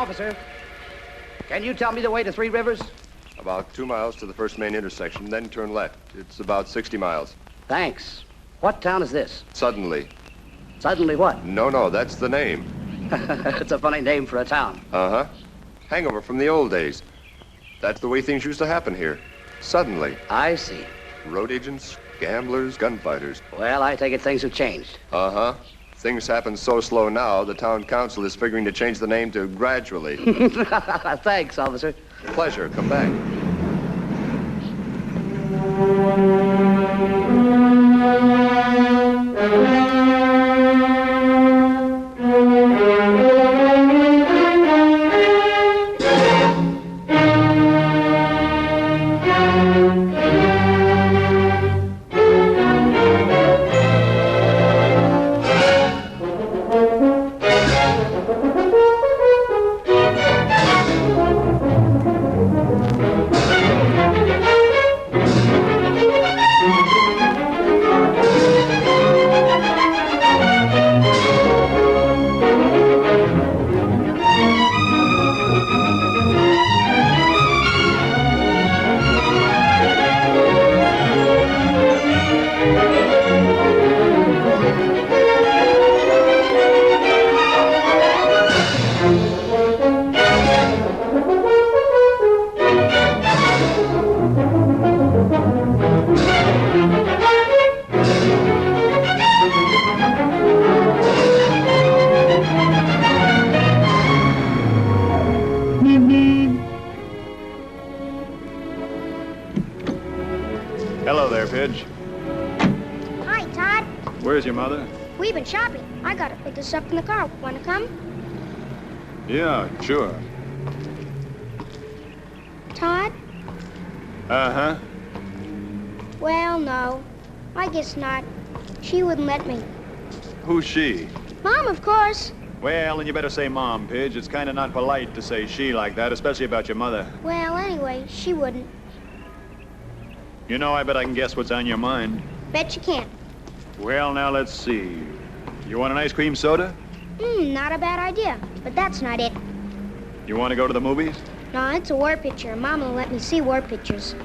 Officer, can you tell me the way to Three Rivers? About 2 miles to the first main intersection, then turn left. It's about 60 miles. Thanks. What town is this? Suddenly. Suddenly what? No, that's the name. It's a funny name for a town. Uh-huh. Hangover from the old days. That's the way things used to happen here. Suddenly. I see. Road agents, gamblers, gunfighters. Well, I take it things have changed. Uh-huh. Things happen so slow now, the town council is figuring to change the name to Gradually. Thanks, officer. Pleasure. Come back. Hello there, Pidge. Hi, Tod. Where's your mother? We've been shopping. I gotta pick this up in the car. Want to come? Yeah, sure. Tod? Uh-huh. Well, no. I guess not. She wouldn't let me. Who's she? Mom, of course. Well, then you better say Mom, Pidge. It's kind of not polite to say she like that, especially about your mother. Well, anyway, she wouldn't. You know, I bet I can guess what's on your mind. Bet you can't. Well, now, let's see. You want an ice cream soda? Not a bad idea. But that's not it. You want to go to the movies? No, it's a war picture, and Mom won't let me see war pictures.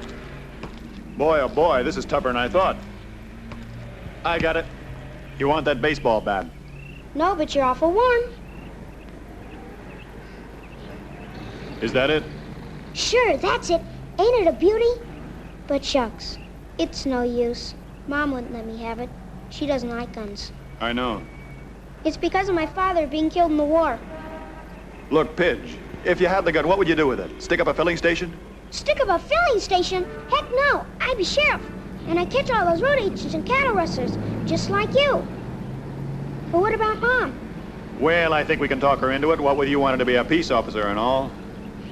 Boy, oh boy, this is tougher than I thought. I got it. You want that baseball bat? No, but you're awful warm. Is that it? Sure, that's it. Ain't it a beauty? But shucks, it's no use. Mom wouldn't let me have it. She doesn't like guns. I know. It's because of my father being killed in the war. Look, Pidge, if you had the gun, what would you do with it? Stick up a filling station? Stick up a filling station? Heck no, I'd be sheriff. And I'd catch all those road agents and cattle rustlers, just like you. But what about Mom? Well, I think we can talk her into it. What with you wanting to be a peace officer and all?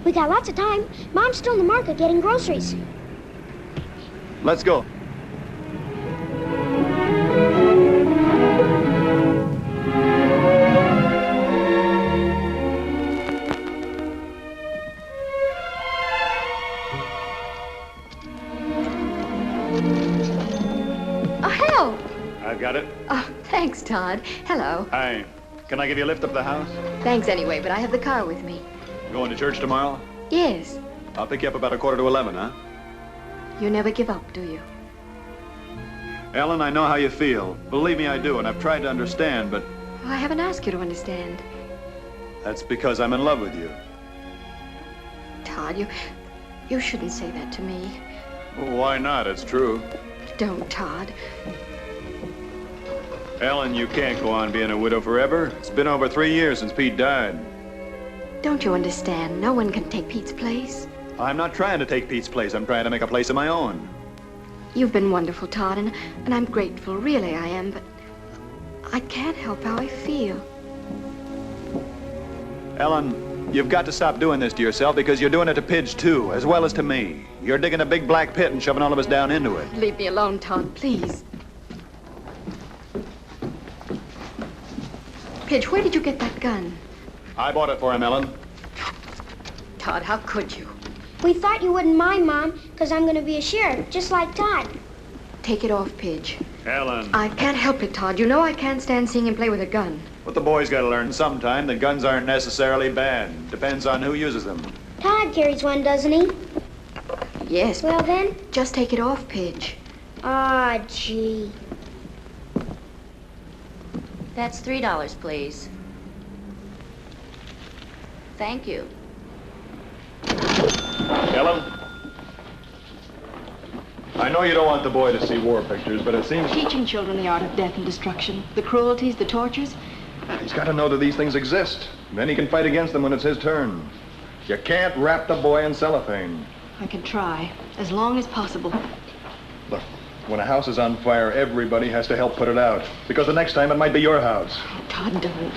We got lots of time. Mom's still in the market getting groceries. Let's go. Oh, hello. I've got it. Oh, thanks, Tod. Hello. Hi. Can I give you a lift up the house? Thanks anyway, but I have the car with me. Going to church tomorrow? Yes. I'll pick you up about 11:15, huh? You never give up, do you? Ellen, I know how you feel. Believe me, I do, and I've tried to understand, but I haven't asked you to understand. that's because I'm in love with you. Tod, you shouldn't say that to me. Well, why not? It's true. Don't, Tod. Ellen, you can't go on being a widow forever. It's been over 3 years since Pete died. Don't you understand? No one can take Pete's place. I'm not trying to take Pete's place. I'm trying to make a place of my own. You've been wonderful, Tod, and I'm grateful. Really, I am, but I can't help how I feel. Ellen, you've got to stop doing this to yourself because you're doing it to Pidge, too, as well as to me. You're digging a big black pit and shoving all of us down into it. Leave me alone, Tod, please. Pidge, where did you get that gun? I bought it for him, Ellen. Tod, how could you? We thought you wouldn't mind, Mom, because I'm going to be a sheriff, just like Tod. take it off, Pidge. Ellen. I can't help it, Todd. You know I can't stand seeing him play with a gun. But the boy's got to learn sometime that guns aren't necessarily bad. Depends on who uses them. Todd carries one, doesn't he? Yes. Well, then. Just take it off, Pidge. Ah, gee. That's $3, please. Thank you. Ellen? I know you don't want the boy to see war pictures, but it seems... Teaching children the art of death and destruction, the cruelties, the tortures. He's got to know that these things exist. Then he can fight against them when it's his turn. You can't wrap the boy in cellophane. I can try, as long as possible. Look, when a house is on fire, everybody has to help put it out. Because the next time it might be your house. Oh, Todd, don't.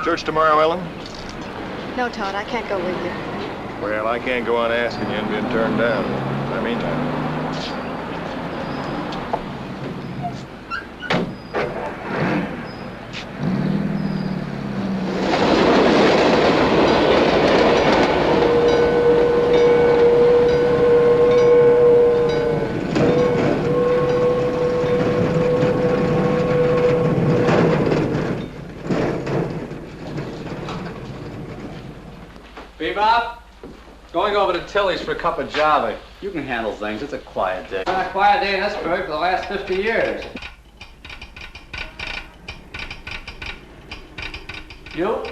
Church tomorrow, Ellen? No, Todd, I can't go with you. Well, I can't go on asking you and being turned down. I mean that. Bebop, going over to Tilly's for a cup of Java. You can handle things. It's a quiet day. Been a quiet day in Esburg for the last 50 years. You?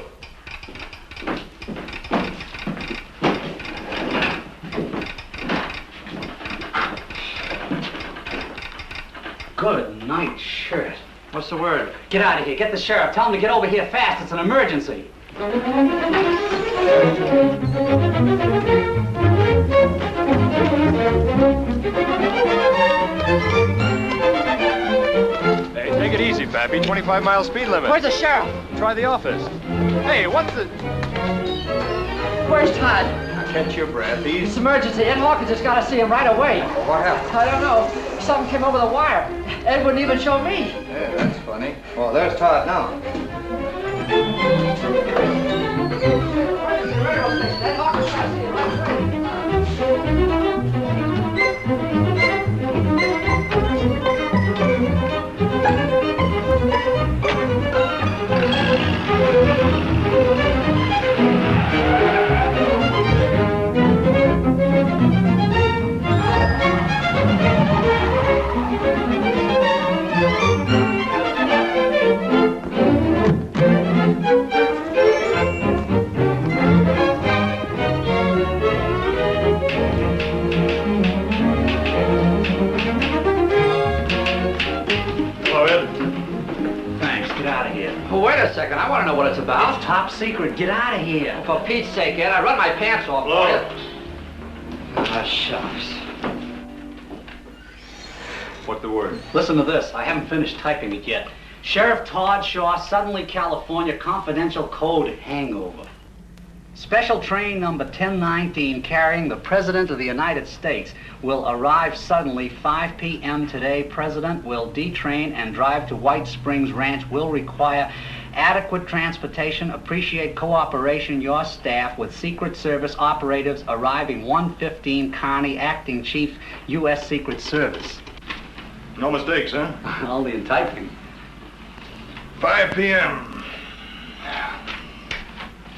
Good night shirt. What's the word? Get out of here. Get the sheriff. Tell him to get over here fast. It's an emergency. Hey, take it easy, Pappy. 25-mile speed limit. Where's the sheriff? Try the office. Hey, what's the... Where's Todd? Catch your breath. It's emergency. Ed Hawkins has got to see him right away. What happened? I don't know. Something came over the wire. Ed wouldn't even show me. Yeah, that's funny. Well, there's Todd now. Ed Hawkins got to see him right away. Well, wait a second. I want to know what it's about. It's top secret. Get out of here. For Pete's sake, Ed, I run my pants off for you. Ah, shucks. What the word? Listen to this. I haven't finished typing it yet. Sheriff Tod Shaw, suddenly California, confidential code hangover. Special train number 1019 carrying the President of the United States will arrive suddenly 5 p.m. today. President will detrain and drive to White Springs Ranch. Will require adequate transportation. Appreciate cooperation. Your staff with Secret Service operatives arriving 115 Kearney, Acting Chief, U.S. Secret Service. No mistakes, huh? Only in typing. 5 p.m.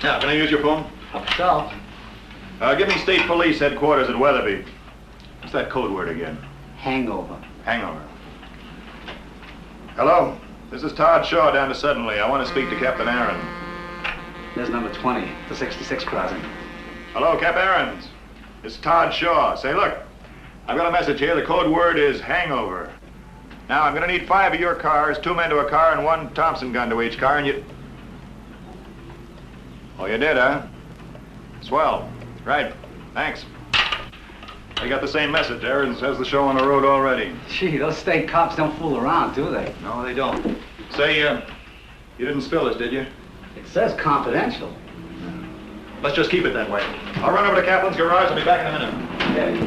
Now, can I use your phone? Up so. Give me State Police Headquarters at Weatherby. What's that code word again? Hangover. Hangover. Hello? This is Tod Shaw down to Suddenly. I want to speak to Captain Aaron. There's number 20, the 66 crossing. Hello, Cap Aarons. It's Tod Shaw. Say, look, I've got a message here. The code word is hangover. Now, I'm going to need 5 of your cars, 2 men to a car, and 1 Thompson gun to each car, and you... Oh, you did, huh? Swell. Right. Thanks. They got the same message. Aarons has the show on the road already. Gee, those state cops don't fool around, do they? No, they don't. Say, you didn't spill this, did you? It says confidential. Let's just keep it that way. I'll run over to Kaplan's garage. I'll be back in a minute. Okay.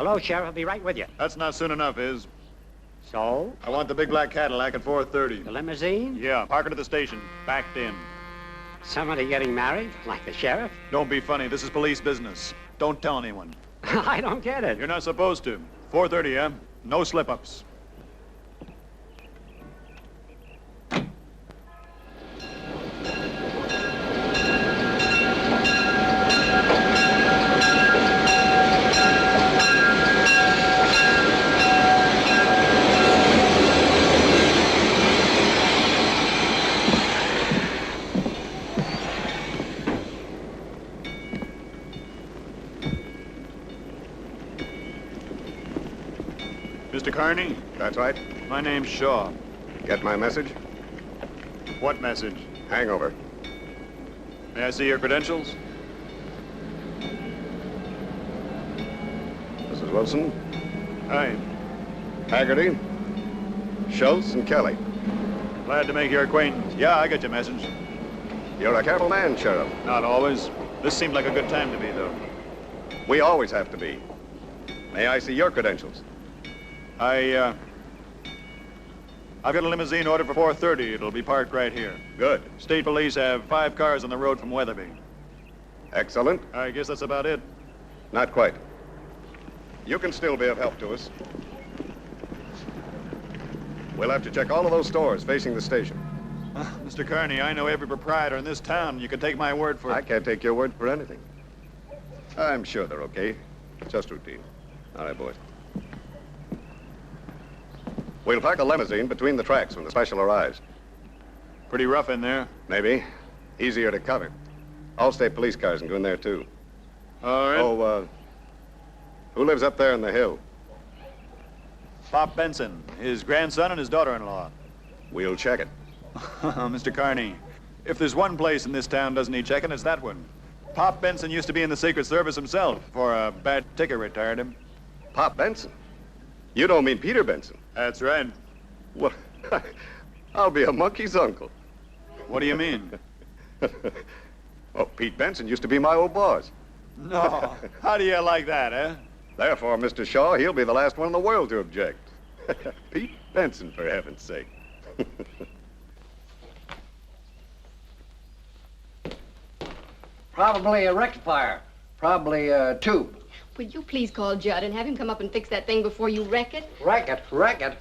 Hello, Sheriff. I'll be right with you. That's not soon enough, is. So? I want the big black Cadillac at 4:30. The limousine? Yeah, park it at the station. Backed in. Somebody getting married? Like the sheriff? Don't be funny. This is police business. Don't tell anyone. I don't get it. You're not supposed to. 4:30, yeah? No slip-ups. Mr. Carney? That's right. My name's Shaw. Get my message? What message? Hangover. May I see your credentials? Mrs. Wilson, Hi. Haggerty, Schultz, and Kelly. Glad to make your acquaintance. Yeah, I got your message. You're a careful man, Sheriff. Not always. This seemed like a good time to be, though. We always have to be. May I see your credentials? I've got a limousine ordered for 4:30. It'll be parked right here. Good. State police have 5 cars on the road from Weatherby. Excellent. I guess that's about it. Not quite. You can still be of help to us. We'll have to check all of those stores facing the station. Mr. Carney, I know every proprietor in this town. You can take my word for it. I can't take your word for anything. I'm sure they're okay. Just routine. All right, boys. We'll park a limousine between the tracks when the special arrives. Pretty rough in there. Maybe. Easier to cover. All state police cars can go in there, too. All right. Oh, who lives up there in the hill? Pop Benson, his grandson and his daughter-in-law. We'll check it. Mr. Carney, if there's one place in this town doesn't need checking, it's that one. Pop Benson used to be in the Secret Service himself. For a bad ticker retired him. Pop Benson? You don't mean Peter Benson? That's right. Well, I'll be a monkey's uncle. What do you mean? Oh, Pete Benson used to be my old boss. No. How do you like that, eh? Therefore, Mr. Shaw, he'll be the last one in the world to object. Pete Benson, for heaven's sake. Probably a rectifier. Probably a tube. Would you please call Judd and have him come up and fix that thing before you wreck it? Wreck it.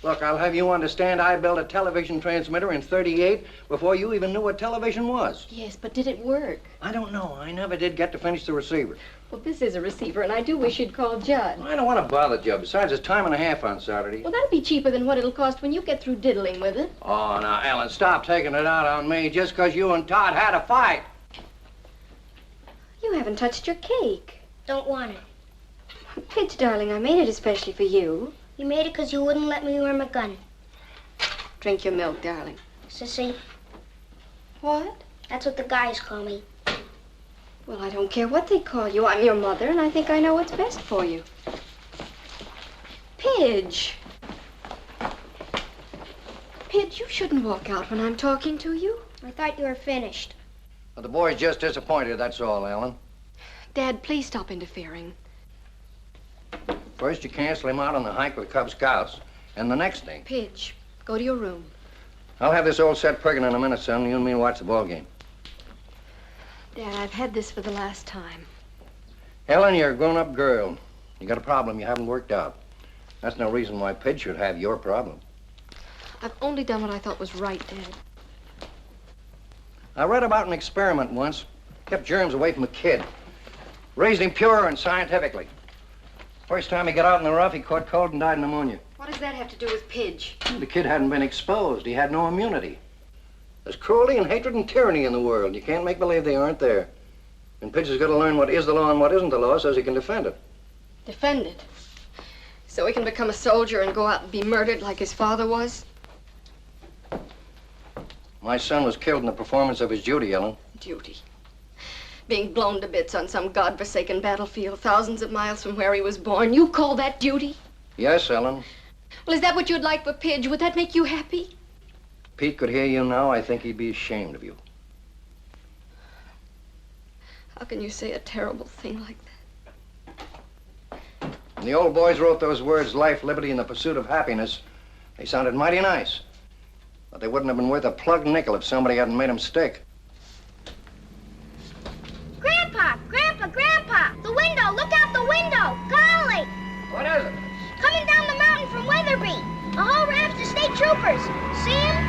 Look, I'll have you understand I built a television transmitter in '38 before you even knew what television was. Yes, but did it work? I don't know. I never did get to finish the receiver. Well, this is a receiver, and I do wish you'd call Judd. I don't want to bother Joe. Besides, it's time and a half on Saturday. Well, that'll be cheaper than what it'll cost when you get through diddling with it. Oh, now, Ellen, stop taking it out on me just because you and Todd had a fight. You haven't touched your cake. Don't want it. Pitch, darling, I made it especially for you. You made it because you wouldn't let me wear my gun. Drink your milk, darling. Sissy, What? that's what the guys call me. Well, I don't care what they call you. I'm your mother, and I think I know what's best for you. Pidge. Pidge, you shouldn't walk out when I'm talking to you. I thought you were finished. Well, the boy's just disappointed, that's all, Ellen. Dad, please stop interfering. First, you cancel him out on the hike with Cub Scouts, and the next thing... Pidge, go to your room. I'll have this old set prigging in a minute, son. You and me watch the ball game. Dad, I've had this for the last time. Ellen, you're a grown-up girl. You got a problem you haven't worked out. That's no reason why Pidge should have your problem. I've only done what I thought was right, Dad. I read about an experiment once. Kept germs away from a kid. Raised him pure and scientifically. First time he got out in the rough, he caught cold and died of pneumonia. What does that have to do with Pidge? The kid hadn't been exposed. He had no immunity. There's cruelty and hatred and tyranny in the world. You can't make believe they aren't there. And Pidge has got to learn what is the law and what isn't the law so he can defend it. Defend it? So he can become a soldier and go out and be murdered like his father was? My son was killed in the performance of his duty, Ellen. Duty. Being blown to bits on some godforsaken battlefield thousands of miles from where he was born. You call that duty? Yes, Ellen. Well, is that what you'd like for Pidge? Would that make you happy? Pete could hear you now, I think he'd be ashamed of you. How can you say a terrible thing like that? When the old boys wrote those words, life, liberty, and the pursuit of happiness, they sounded mighty nice. But they wouldn't have been worth a plugged nickel if somebody hadn't made them stick. Grandpa! Grandpa! Grandpa! The window! Look out the window! Golly! What is it? Coming down the mountain from Weatherby. A whole raft of state troopers. See 'em?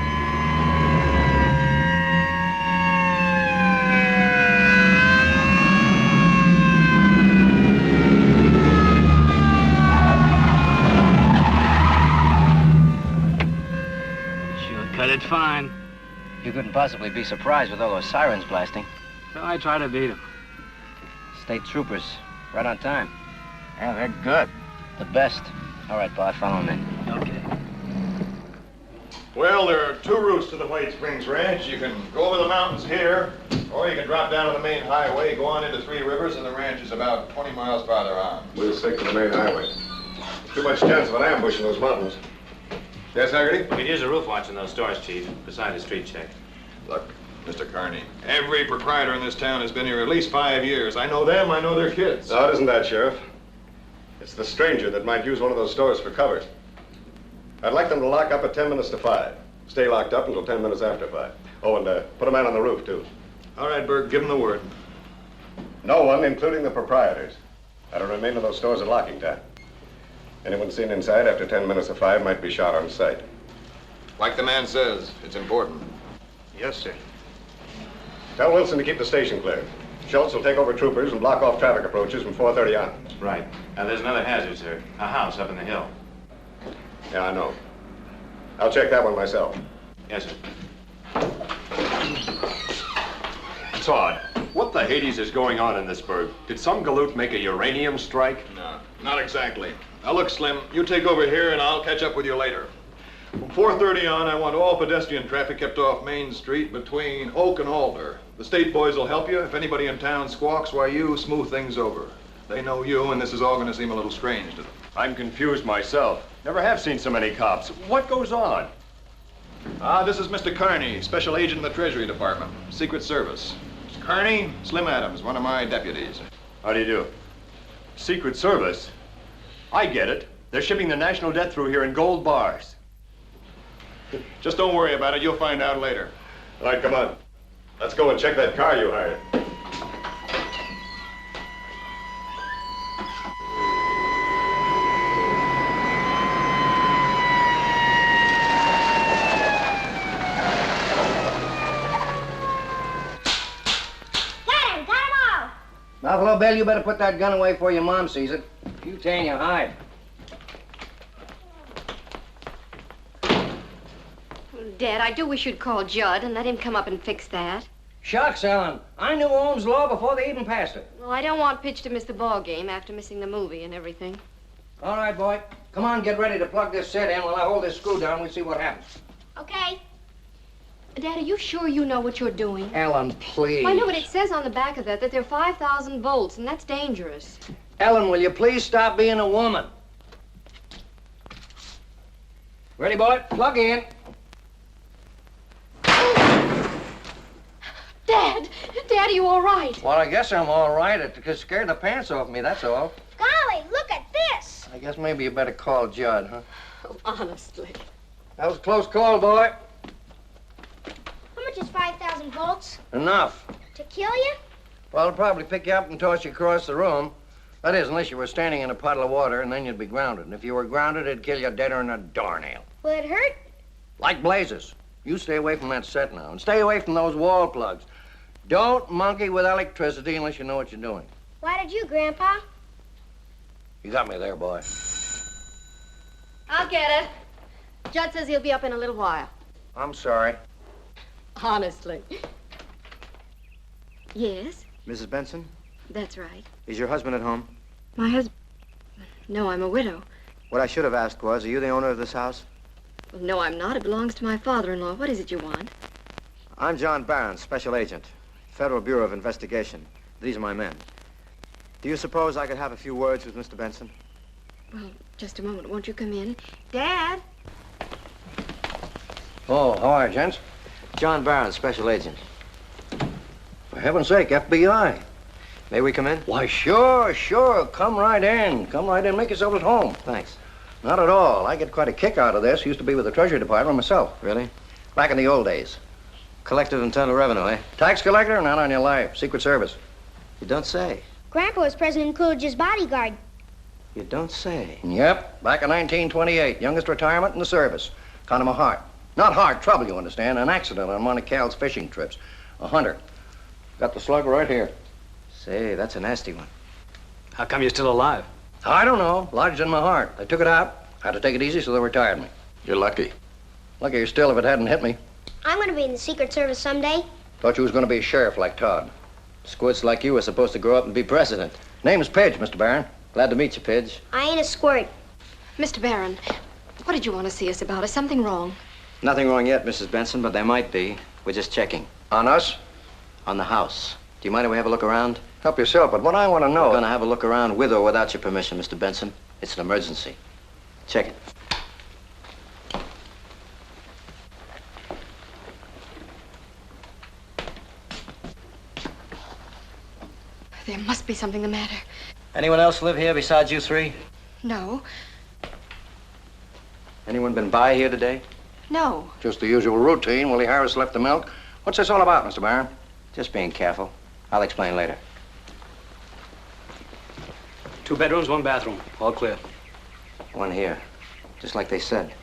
Cut it fine. You couldn't possibly be surprised with all those sirens blasting. So I try to beat him. State troopers, right on time. Yeah, they're good. The best. All right, Bart, follow me. Okay. Well, there are two routes to the White Springs Ranch. You can go over the mountains here, or you can drop down on the main highway, go on into Three Rivers, and the ranch is about 20 miles farther on. We'll stick to the main highway. Too much chance of an ambush in those mountains. Yes, Haggerty? We could use a roof watch in those stores, Chief, beside a street check. Look, Mr. Carney, every proprietor in this town has been here at least 5 years. I know them, I know their kids. No, it isn't that, Sheriff. It's the stranger that might use one of those stores for cover. I'd like them to lock up at 10 minutes to 5. Stay locked up until 10 minutes after 5. Oh, and put a man on the roof, too. All right, Berg, give them the word. No one, including the proprietors, that'll remain in those stores at locking time. Anyone seen inside after 10 minutes of 5 might be shot on sight. Like the man says, it's important. Yes, sir. Tell Wilson to keep the station clear. Schultz will take over troopers and block off traffic approaches from 4:30 on. Right. Now, there's another hazard, sir. A house up in the hill. Yeah, I know. I'll check that one myself. Yes, sir. Tod, what the Hades is going on in this burg? Did some galoot make a uranium strike? No, not exactly. Now look, Slim, you take over here and I'll catch up with you later. From 4:30 on, I want all pedestrian traffic kept off Main Street between Oak and Alder. The state boys will help you. If anybody in town squawks, why, you smooth things over. They know you, and this is all going to seem a little strange to them. I'm confused myself. Never have seen so many cops. What goes on? This is Mr. Carney, Special Agent in the Treasury Department, Secret Service. Mr. Carney, Slim Adams, one of my deputies. How do you do? Secret Service? I get it. They're shipping the national debt through here in gold bars. Just don't worry about it. You'll find out later. All right, come on. Let's go and check that car you hired. Buffalo Bill, you better put that gun away before your mom sees it. If you tan, you hide. Dad, I do wish you'd call Judd and let him come up and fix that. Shucks, Ellen. I knew Ohm's law before they even passed it. Well, I don't want Pitch to miss the ball game after missing the movie and everything. All right, boy. Come on, get ready to plug this set in while I hold this screw down. We'll see what happens. Okay. Dad, are you sure you know what you're doing? Ellen, please. I know, but it says on the back of that there are 5,000 volts, and that's dangerous. Ellen, will you please stop being a woman? Ready, boy? Plug in. Dad! Dad, are you all right? Well, I guess I'm all right. It just scared the pants off me, that's all. Golly, look at this. I guess maybe you better call Judd, huh? Oh, honestly. That was a close call, boy. How much is 5,000 volts? Enough. To kill you? Well, it'll probably pick you up and toss you across the room. That is, unless you were standing in a puddle of water, and then you'd be grounded. And if you were grounded, it'd kill you deader than a doornail. Will it hurt? Like blazes. You stay away from that set now, and stay away from those wall plugs. Don't monkey with electricity unless you know what you're doing. Why did you, Grandpa? You got me there, boy. I'll get it. Judd says he'll be up in a little while. I'm sorry. Honestly. Yes, Mrs. Benson, that's right. is your husband at home? My husband... No, I'm a widow. What I should have asked was, are you the owner of this house? Well, no, I'm not. It belongs to my father-in-law. What is it you want? I'm John Barron, Special Agent, Federal Bureau of Investigation. These are my men. Do you suppose I could have a few words with Mr. Benson? Well, just a moment. Won't you come in? Dad! Oh, how are you, gents? John Barron, Special Agent. For heaven's sake, FBI. May we come in? Why, sure, sure. Come right in. Come right in. Make yourself at home. Thanks. Not at all. I get quite a kick out of this. Used to be with the Treasury Department myself. Really? Back in the old days. Collective internal revenue, eh? Tax collector? Not on your life. Secret Service. You don't say. Grandpa was President Coolidge's bodyguard. You don't say. Yep. Back in 1928. Youngest retirement in the service. Kind of a heart. Not heart trouble, you understand. An accident on one of Cal's fishing trips. A hunter. Got the slug right here. Say, that's a nasty one. How come you're still alive? I don't know. Lodged in my heart. They took it out. Had to take it easy, so they retired me. You're lucky. Luckier still if it hadn't hit me. I'm going to be in the Secret Service someday. Thought you was going to be a sheriff like Tod. Squirts like you were supposed to grow up and be president. Name's Pidge, Mr. Barron. Glad to meet you, Pidge. I ain't a squirt. Mr. Barron, what did you want to see us about? Is something wrong? Nothing wrong yet, Mrs. Benson, but there might be. We're just checking. On us? On the house. Do you mind if we have a look around? Help yourself, but what I want to know... We're gonna have a look around with or without your permission, Mr. Benson. It's an emergency. Check it. There must be something the matter. Anyone else live here besides you three? No. Anyone been by here today? No. Just the usual routine. Willie Harris left the milk. What's this all about, Mr. Barron? Just being careful. I'll explain later. 2 bedrooms, 1 bathroom. All clear. One here. Just like they said.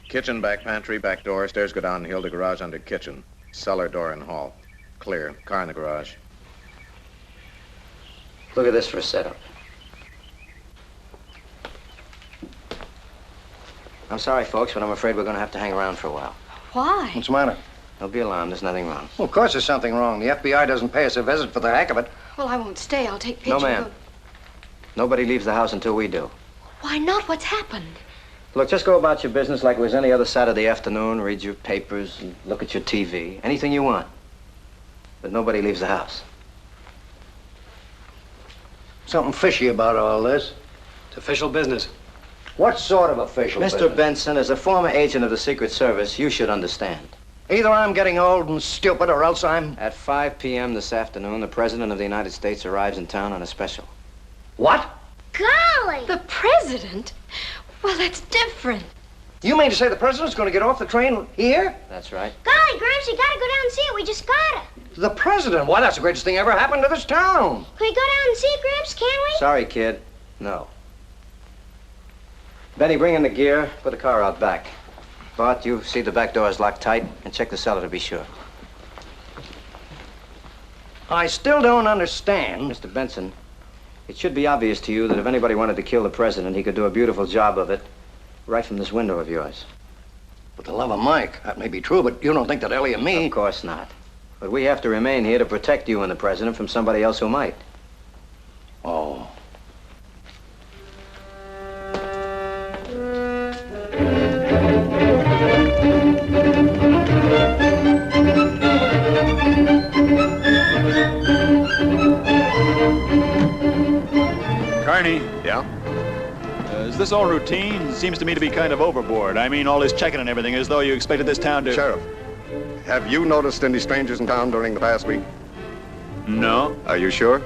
Kitchen, back pantry, back door. Stairs go downhill to garage under kitchen. Cellar door in hall. Clear. Car in the garage. Look at this for a setup. I'm sorry, folks, but I'm afraid we're going to have to hang around for a while. Why? What's the matter? Don't be alarmed. There's nothing wrong. Well, of course there's something wrong. The FBI doesn't pay us a visit for the heck of it. Well, I won't stay. I'll take Pidge. No, and ma'am. go- Nobody leaves the house until we do. Why not? What's happened? Look, just go about your business like it was any other Saturday afternoon. Read your papers and look at your TV. Anything you want. But nobody leaves the house. Something fishy about all this. It's official business. What sort of official Mr. business? Benson, as a former agent of the Secret Service, you should understand. Either I'm getting old and stupid or else I'm... At 5 p.m. this afternoon, the President of the United States arrives in town on a special. What? Golly! The president? Well, that's different. You mean to say the president's going to get off the train here? That's right. Golly, Gramps, you gotta go down and see it. We just gotta. The president? Why, that's the greatest thing ever happened to this town. Can we go down and see it, Gramps? Can we? Sorry, kid. No. Benny, bring in the gear. Put the car out back. Bart, you see the back door is locked tight, and check the cellar to be sure. I still don't understand. Mr. Benson, it should be obvious to you that if anybody wanted to kill the president, he could do a beautiful job of it right from this window of yours. With the love of Mike, that may be true, but you don't think that Ellie and me... Of course not. But we have to remain here to protect you and the president from somebody else who might. Oh. Carney, Yeah? is this all routine? Seems to me to be kind of overboard. I mean, all this checking and everything, as though you expected this town to... Sheriff, have you noticed any strangers in town during the past week? No. Are you sure?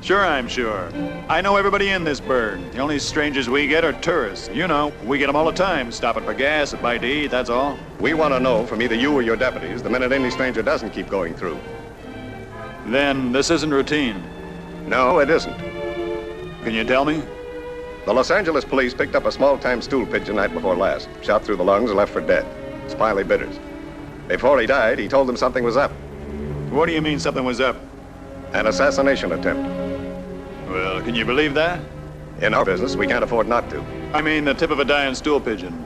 Sure, I'm sure. I know everybody in this burg. The only strangers we get are tourists. You know, we get them all the time, stopping for gas, buy to eat, that's all. We want to know from either you or your deputies the minute any stranger doesn't keep going through. Then this isn't routine. No, it isn't. Can you tell me? The Los Angeles police picked up a small-time stool pigeon night before last. Shot through the lungs and left for dead. Smiley Bitters. Before he died, he told them something was up. What do you mean something was up? An assassination attempt. Well, can you believe that? In our business, we can't afford not to. I mean the tip of a dying stool pigeon.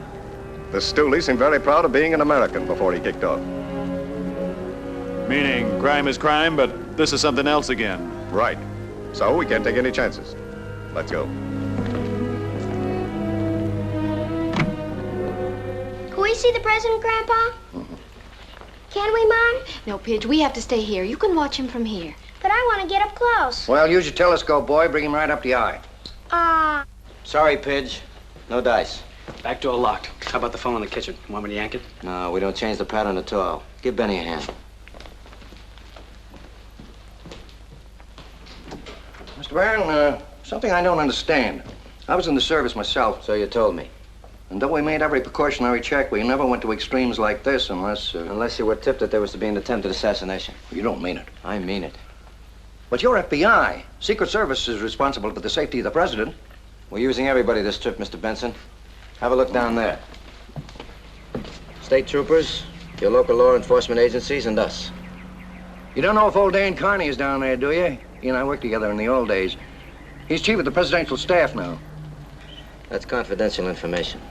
The stoolie seemed very proud of being an American before he kicked off. Meaning crime is crime, but this is something else again. Right. So we can't take any chances. Let's go. Can we see the president, Grandpa? Can we, Mom? No, Pidge, we have to stay here. You can watch him from here. But I want to get up close. Well, use your telescope, boy. Bring him right up the eye. Sorry, Pidge. No dice. Back door locked. How about the phone in the kitchen? Want me to yank it? No, we don't change the pattern at all. Give Benny a hand. Mr. Barron, something I don't understand. I was in the service myself. So you told me. And though we made every precautionary check, we never went to extremes like this unless... Unless you were tipped that there was to be an attempted assassination. You don't mean it. I mean it. But you're FBI. Secret Service is responsible for the safety of the president. We're using everybody this trip, Mr. Benson. Have a look down there. State troopers, your local law enforcement agencies, and us. You don't know if old Dan Carney is down there, do you? He and I worked together in the old days. He's chief of the presidential staff now. That's confidential information.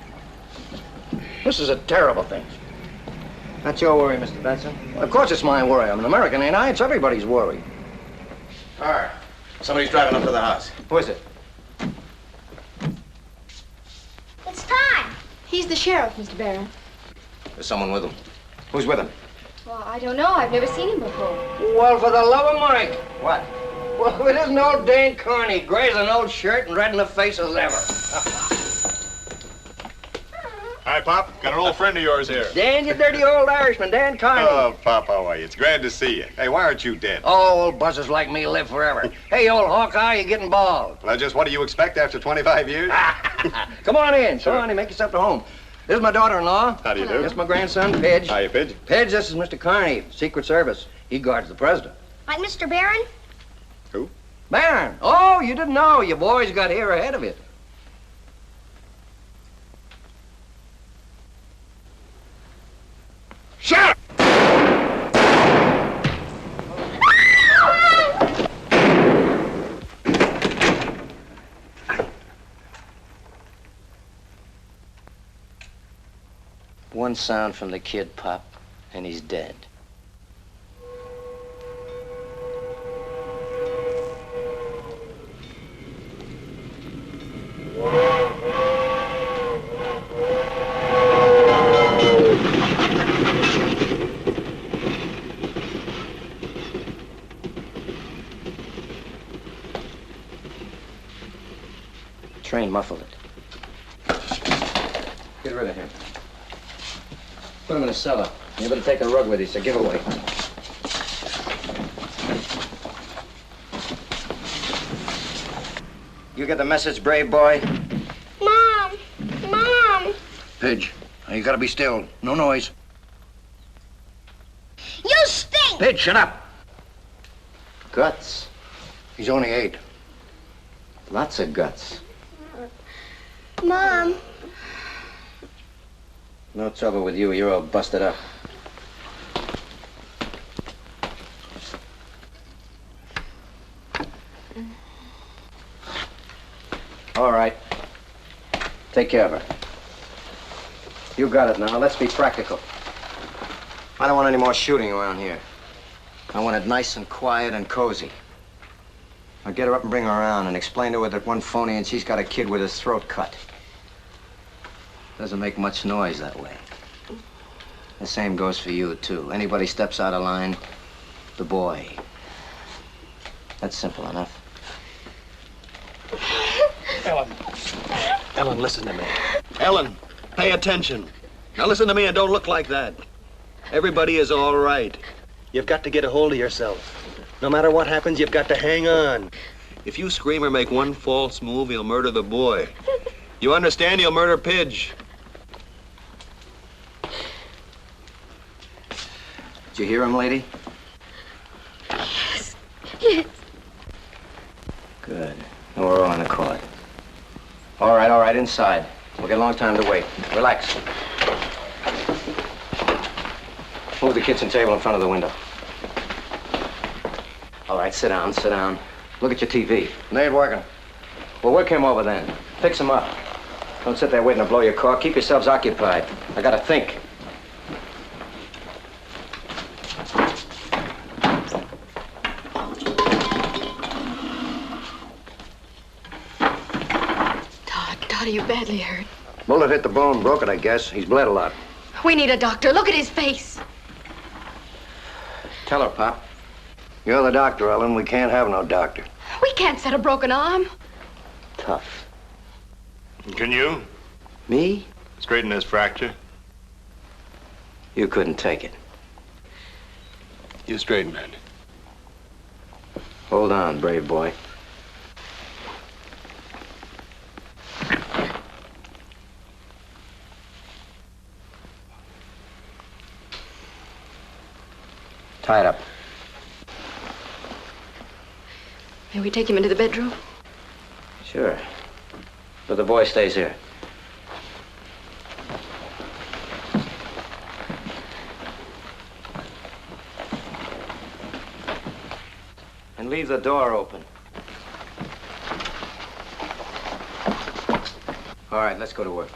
This is a terrible thing. Not your worry, Mr. Benson. Of course it's my worry. I'm an American, ain't I? It's everybody's worry. Car. Somebody's driving up to the house. Who is it? It's time. He's the sheriff, Mr. Barron. There's someone with him. Who's with him? Well, I don't know. I've never seen him before. Well, for the love of Mike. What? Well, it isn't old Dan Carney, gray as an old shirt and red in the face as ever. Hi, Pop. Got an old friend of yours here. Dan, you dirty old Irishman, Dan Carney. Oh, Pop, how are you? It's glad to see you. Hey, why aren't you dead? Oh, old buzzers like me live forever. Hey, old Hawkeye, you're getting bald. Well, just what do you expect after 25 years? Come on in. Sure. Come on in, make yourself at home. This is my daughter-in-law. How do you do? This is my grandson, Pidge. Hiya, Pidge. Pidge, this is Mr. Carney, Secret Service. He guards the president. Like Mr. Barron? Who? Barron. Oh, you didn't know. You boys got here ahead of it. Shut up! One sound from the kid, Pop, and he's dead. Train muffled it. Get rid of him. Put him in a cellar. You better take a rug with you, it's a giveaway. You get the message, brave boy? Mom! Mom! Pidge, now you gotta be still. No noise. You stink! Pidge, shut up. Guts. He's only 8. Lots of guts. Mom. No trouble with you. You're all busted up. All right. Take care of her. You got it now. Let's be practical. I don't want any more shooting around here. I want it nice and quiet and cozy. Now get her up and bring her around and explain to her that one phony and she's got a kid with his throat cut. Doesn't make much noise that way. The same goes for you, too. Anybody steps out of line, the boy. That's simple enough. Ellen, listen to me. Ellen, pay attention. Now listen to me and don't look like that. Everybody is all right. You've got to get a hold of yourself. No matter what happens, you've got to hang on. If you scream or make one false move, he'll murder the boy. You understand? He'll murder Pidge. Did you hear him, lady? Yes. Yes. Good. Now we're all in accord. All right, inside. We'll get a long time to wait. Relax. Move the kitchen table in front of the window. All right, sit down, sit down. Look at your TV. They ain't working. Well, work him over then. Fix him up. Don't sit there waiting to blow your cork. Keep yourselves occupied. I gotta think. Todd, are you badly hurt? Bullet hit the bone, broke it, I guess. He's bled a lot. We need a doctor. Look at his face. Tell her, Pop. You're the doctor, Ellen. We can't have no doctor. We can't set a broken arm. Tough. Can you? Me? Straighten this fracture. You couldn't take it. You straighten it. Hold on, brave boy. Tie it up. May we take him into the bedroom? Sure. But the boy stays here. And leave the door open. All right, let's go to work.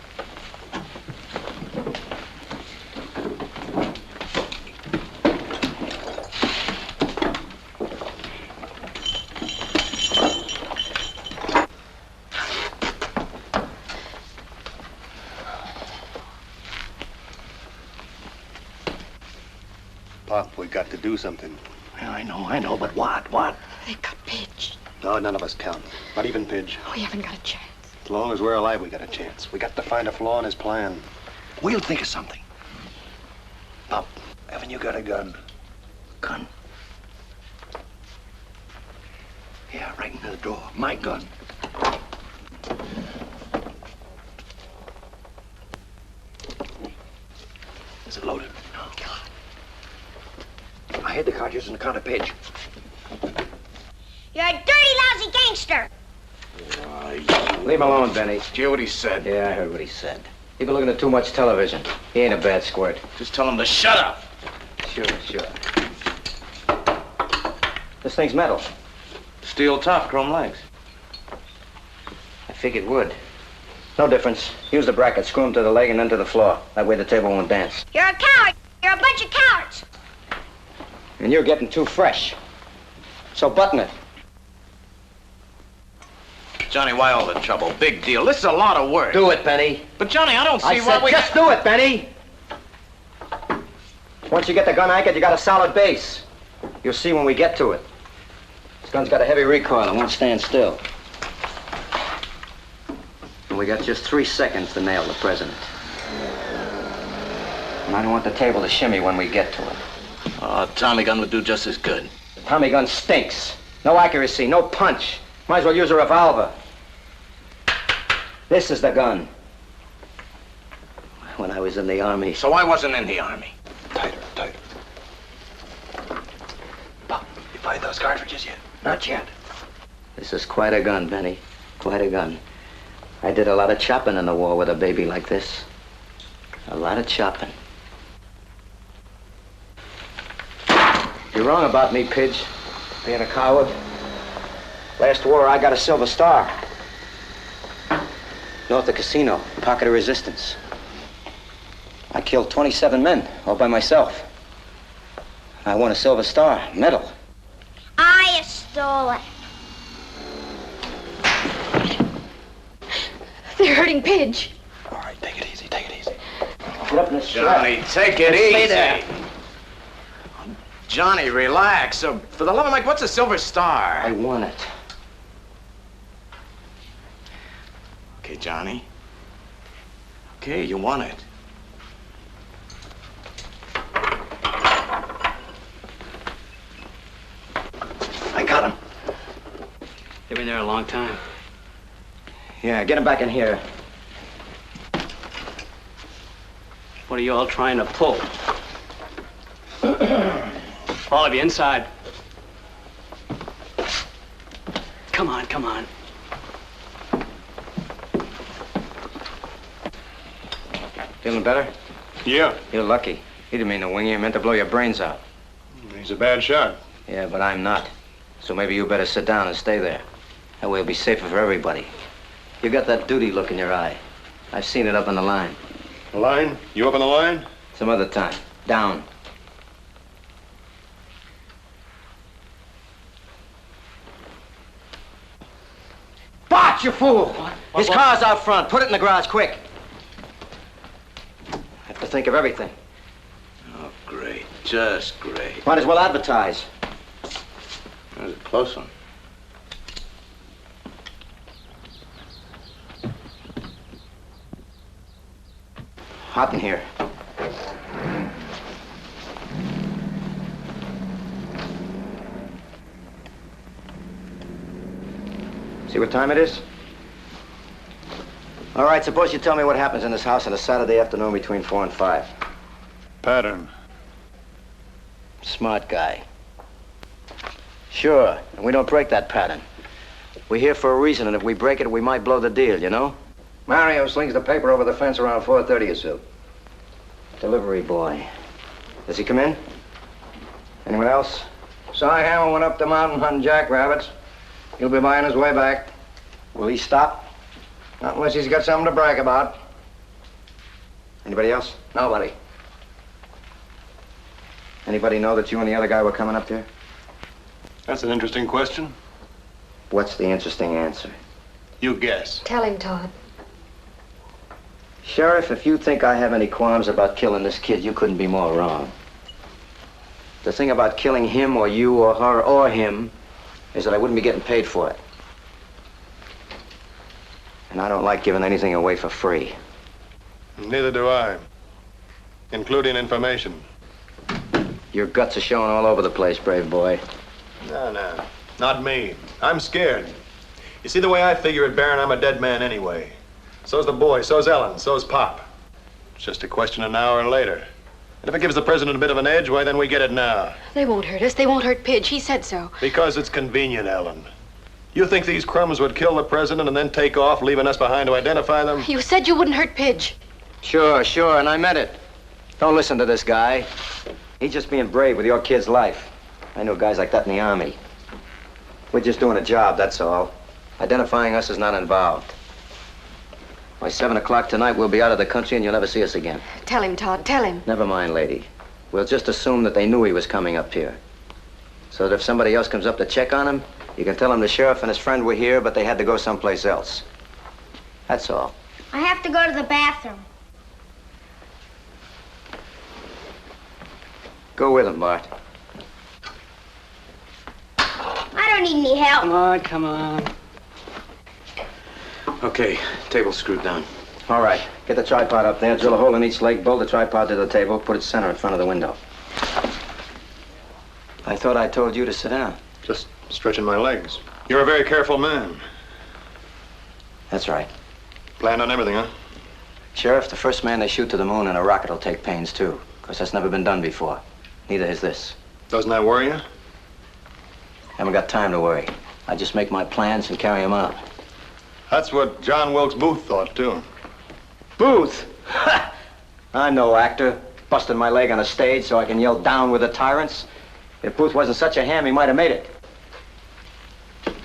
Pop, we got to do something. Yeah, I know, but what? What? They got Pidge. No, none of us count. Not even Pidge. We haven't got a chance. As long as we're alive, we got a chance. We got to find a flaw in his plan. We'll think of something. Pop, haven't you got a gun? Gun? Yeah, right into the drawer. My gun. Is it loaded? No. God. I hid the cartridge in the counter page. You're a dirty, lousy gangster. Leave him alone, Benny. Did you hear what he said? Yeah, I heard what he said. He's been looking at too much television. He ain't a bad squirt. Just tell him to shut up. Sure. This thing's metal. Steel top, chrome legs. I figured wood. No difference. Use the bracket, screw him to the leg and then to the floor. That way the table won't dance. You're a coward. You're a bunch of cowards. And you're getting too fresh. So button it. Johnny, why all the trouble? Big deal. This is a lot of work. Do it, Benny. But Johnny, I don't see I why said we... just do it, Benny. Once you get the gun anchored, you got a solid base. You'll see when we get to it. This gun's got a heavy recoil. It won't stand still. And we got just 3 seconds to nail the president. And I don't want the table to shimmy when we get to it. Oh, Tommy gun would do just as good. The Tommy gun stinks. No accuracy, no punch. Might as well use a revolver. This is the gun. When I was in the army. So I wasn't in the army. Tighter. Pop, you find those cartridges yet? Not yet. This is quite a gun, Benny. Quite a gun. I did a lot of chopping in the war with a baby like this. A lot of chopping. You're wrong about me, Pidge. Being a coward. Last war, I got a Silver Star. North of the casino, pocket of resistance. I killed 27 men, all by myself. I won a Silver Star, medal. I stole it. They're hurting Pidge. All right, take it easy. Get up in this Johnny, take it Stay easy. there. Johnny, relax. For the love of Mike, what's a Silver Star? I won it. Okay, Johnny. Okay, you won it. I got him. They've been there a long time. Yeah, get him back in here. What are you all trying to pull? All of you inside. Come on. Feeling better? Yeah, You're lucky. He didn't mean to wing you. He meant to blow your brains out. he's a bad shot. Yeah, but I'm not. So maybe you better sit down and stay there. That way it'll be safer for everybody. You got that duty look in your eye. I've seen it up on the line. The line? You up on the line? Some other time. Down. Bart, you fool! His car's out front. Put it in the garage, quick. I have to think of everything. Oh, great. Just great. Might as well advertise. That was a close one. Hot in here. See what time it is? All right, suppose you tell me what happens in this house on a Saturday afternoon between 4 and 5. Pattern. Smart guy. Sure, and we don't break that pattern. We're here for a reason, and if we break it, we might blow the deal, you know? Mario slings the paper over the fence around 4:30 or so. Delivery boy. Does he come in? Anyone else? Cy Hammer went up the mountain hunting jackrabbits. He'll be by on his way back. Will he stop? Not unless he's got something to brag about. Anybody else? Nobody. Anybody know that you and the other guy were coming up there? That's an interesting question. What's the interesting answer? You guess. Tell him, Tod. Sheriff, if you think I have any qualms about killing this kid, you couldn't be more wrong. The thing about killing him or you or her or him is that I wouldn't be getting paid for it. And I don't like giving anything away for free. Neither do I. Including information. Your guts are showing all over the place, brave boy. No. Not me. I'm scared. You see, the way I figure it, Baron, I'm a dead man anyway. So's the boy, so's Ellen, so's Pop. It's just a question of an hour later. And if it gives the president a bit of an edge, why, then we get it now. They won't hurt us. They won't hurt Pidge. He said so. Because it's convenient, Ellen. You think these crumbs would kill the president and then take off, leaving us behind to identify them? You said you wouldn't hurt Pidge. Sure, and I meant it. Don't listen to this guy. He's just being brave with your kid's life. I know guys like that in the Army. We're just doing a job, that's all. Identifying us is not involved. By 7 o'clock tonight, we'll be out of the country and you'll never see us again. Tell him, Tod. Tell him. Never mind, lady. We'll just assume that they knew he was coming up here. So that if somebody else comes up to check on him, you can tell him the sheriff and his friend were here, but they had to go someplace else. That's all. I have to go to the bathroom. Go with him, Bart. I don't need any help. Come on. Okay, table's screwed down. All right, get the tripod up there, drill a hole in each leg, bolt the tripod to the table, put it center in front of the window. I thought I told you to sit down. Just stretching my legs. You're a very careful man. That's right. Planned on everything, huh? Sheriff, the first man they shoot to the moon in a rocket will take pains, too. Because that's never been done before. Neither has this. Doesn't that worry you? Haven't got time to worry. I just make my plans and carry them out. That's what John Wilkes Booth thought, too. Booth? Ha! I'm no actor. Busted my leg on a stage so I can yell down with the tyrants. If Booth wasn't such a ham, he might have made it.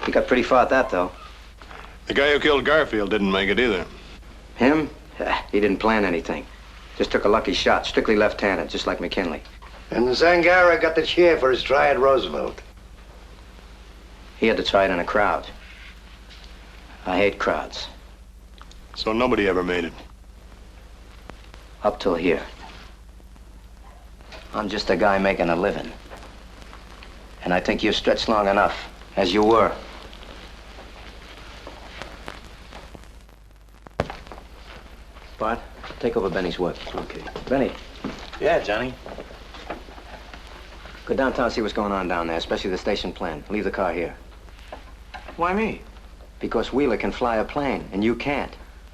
He got pretty far at that, though. The guy who killed Garfield didn't make it either. Him? He didn't plan anything. Just took a lucky shot, strictly left-handed, just like McKinley. And Zangara got the cheer for his try at Roosevelt. He had to try it in a crowd. I hate crowds. So nobody ever made it? Up till here. I'm just a guy making a living. And I think you've stretched long enough, as you were. Bart, take over Benny's work. Okay. Benny, Yeah, Johnny. go downtown, see what's going on down there, especially the station plan. Leave the car here. Why me? Because Wheeler can fly a plane, and you can't.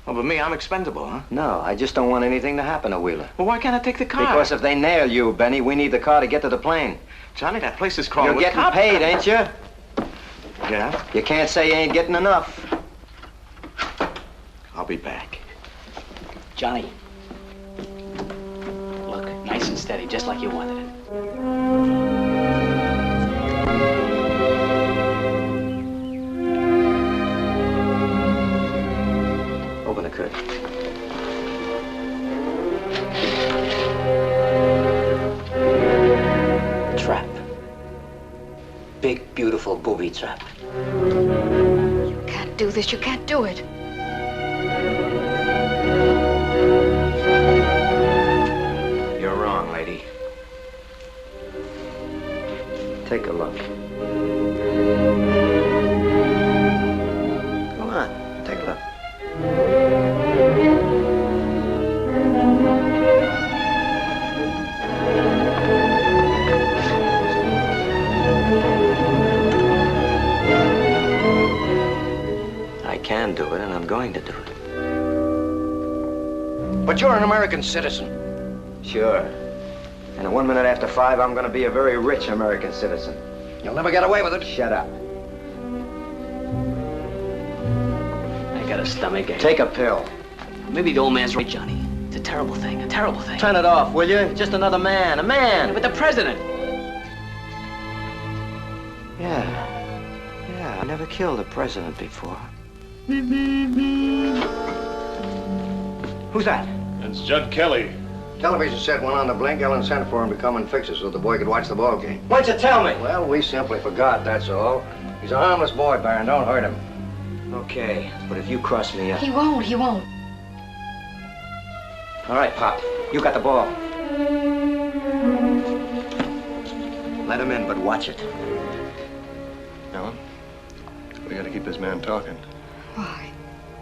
Oh, but me, I'm expendable, huh? No, I just don't want anything to happen to Wheeler. Well, why can't I take the car? Because if they nail you, Benny, we need the car to get to the plane. Johnny, that place is crawling You're with getting cops. paid, ain't you? Yeah? You can't say you ain't getting enough. I'll be back. Johnny. Look, nice and steady, just like you wanted it. Open the curtain. Trap. Big, beautiful booby trap. You can't do this. You can't do it. You're wrong, lady. Take a look. Come on, take a look. I can do it, and I'm going to do it. But you're an American citizen. Sure. And at 1 minute after 5, I'm gonna be a very rich American citizen. You'll never get away with it. Shut up. I got a stomachache. Take a pill. Maybe the old man's right, Johnny. It's a terrible thing, a terrible thing. Turn it off, will you? Just another man, a man. But the president. Yeah, I never killed a president before. Who's that? It's Judd Kelly. Television set went on to blink. Ellen sent for him to come and fix it so the boy could watch the ball game. Why'd you tell me? Well, we simply forgot, that's all. He's a harmless boy, Baron. Don't hurt him. Okay, but if you cross me up... He won't. All right, Pop. You got the ball. Let him in, but watch it. Ellen, we gotta keep this man talking. Why?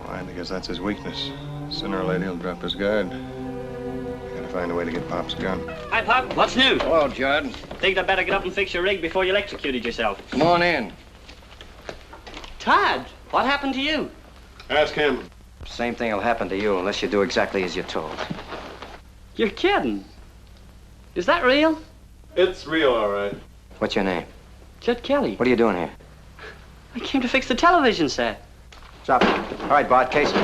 Why? Because that's his weakness. Sooner or later, he'll drop his guard. We gotta find a way to get Pop's gun. Hi, Pop. What's new? Hello, Judd. Think I'd better get up and fix your rig before you electrocuted yourself. Come on in. Tod, what happened to you? Ask him. Same thing will happen to you unless you do exactly as you're told. You're kidding. Is that real? It's real, all right. What's your name? Judd Kelly. What are you doing here? I came to fix the television set. Stop it. All right, Bart, case me.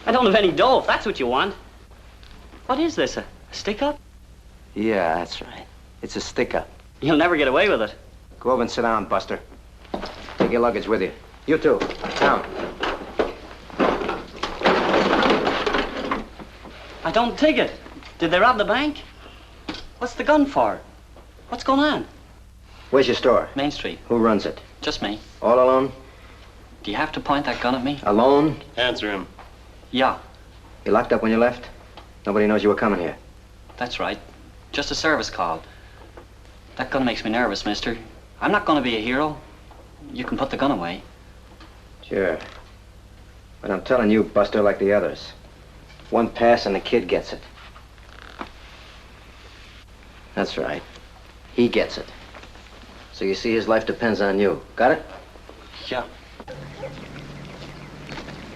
I don't have any dough, if that's what you want. What is this, a stick-up? Yeah, that's right. It's a stick-up. You'll never get away with it. Go over and sit down, Buster. Take your luggage with you. You too. Down. I don't dig it. Did they rob the bank? What's the gun for? What's going on? Where's your store? Main Street. Who runs it? Just me. All alone? Do you have to point that gun at me? Alone? Answer him. Yeah, You locked up when you left? Nobody knows you were coming here. that's right. Just a service call. That gun makes me nervous, mister. I'm not going to be a hero. You can put the gun away. Sure. But I'm telling you, Buster, like the others. One pass and the kid gets it. That's right. He gets it. So you see, his life depends on you. Got it? Yeah.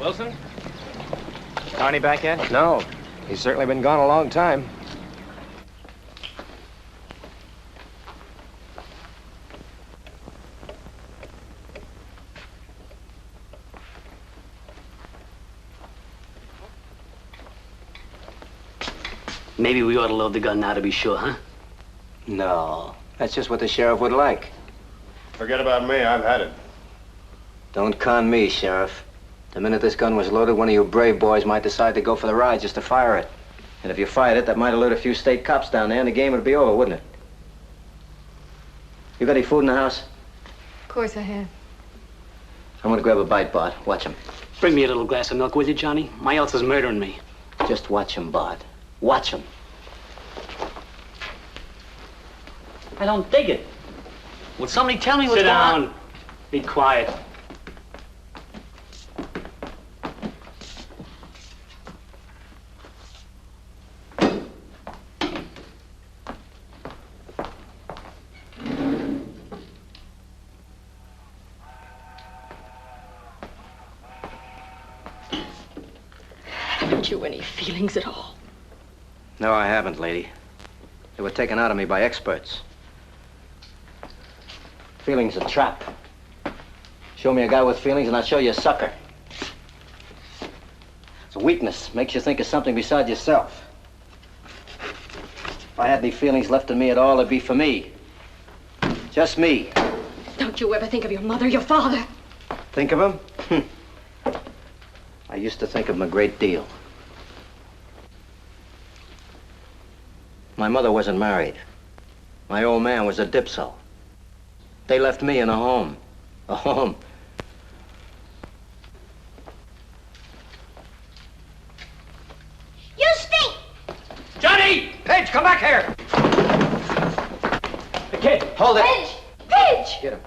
Wilson? Carney back yet? No. He's certainly been gone a long time. Maybe we ought to load the gun now to be sure, huh? No. That's just what the sheriff would like. Forget about me. I've had it. Don't con me, Sheriff. The minute this gun was loaded, one of you brave boys might decide to go for the ride just to fire it. And if you fired it, that might alert a few state cops down there, and the game would be over, wouldn't it? You got any food in the house? Of course I have. I'm gonna grab a bite, Bart. Watch him. Bring me a little glass of milk with you, Johnny. My else is murdering me. Just watch him, Bart. Watch him. I don't dig it. Will somebody tell me what's Sit going on? down. Be quiet. Haven't you any feelings at all? No, I haven't, lady. They were taken out of me by experts. Feelings a trap. Show me a guy with feelings and I'll show you a sucker. It's a weakness. Makes you think of something besides yourself. If I had any feelings left in me at all, it'd be for me. Just me. Don't you ever think of your mother, your father? Think of him? I used to think of him a great deal. My mother wasn't married. My old man was a dipso. They left me in a home. A home. You stink! Johnny! Pidge, come back here! The kid. Hold it. Pidge! Pidge! Get him.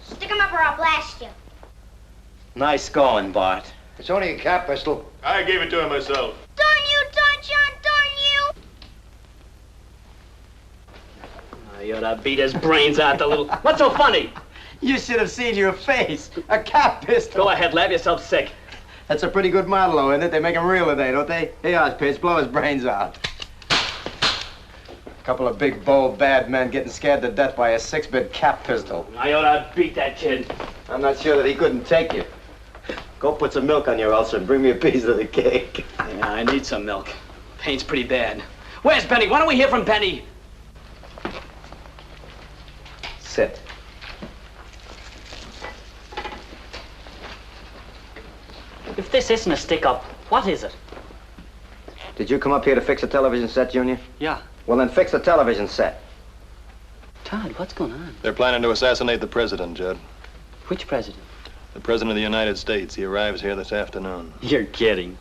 Stick him up or I'll blast you. Nice going, Bart. It's only a cap pistol. I gave it to him myself. Darn you, Tod Shaw, darn you! You ought to beat his brains out, the little... What's so funny? You should have seen your face. A cap pistol. Go ahead, laugh yourself sick. That's a pretty good model, though, isn't it? They make them real today, don't they? Here, Pidge, blow his brains out. Couple of big, bold, bad men getting scared to death by a 6-bit cap pistol. I ought to beat that kid. I'm not sure that he couldn't take you. Go put some milk on your ulcer and bring me a piece of the cake. Yeah, I need some milk. Pain's pretty bad. Where's Benny? Why don't we hear from Benny? Sit. If this isn't a stick-up, what is it? Did you come up here to fix a television set, Junior? Yeah. Well, then fix the television set. Todd, what's going on? They're planning to assassinate the president, Judd. Which president? The president of the United States. He arrives here this afternoon. You're kidding.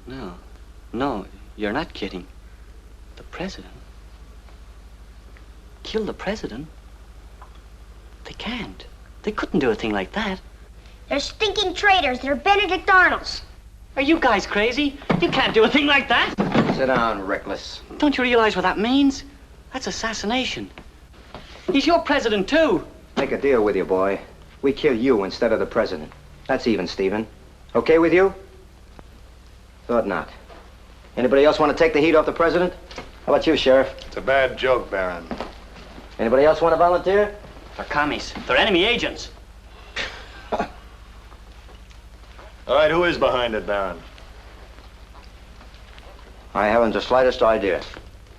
No, you're not kidding. The president? Kill the president? They can't. They couldn't do a thing like that. They're stinking traitors. They're Benedict Arnolds. Are you guys crazy? You can't do a thing like that. Sit down, reckless. Don't you realize what that means? That's assassination. He's your president, too. Make a deal with you, boy. We kill you instead of the president. That's even, Stephen. Okay with you? Thought not. Anybody else want to take the heat off the president? How about you, Sheriff? It's a bad joke, Baron. Anybody else want to volunteer? They're commies. They're enemy agents. All right, who is behind it, Baron? I haven't the slightest idea.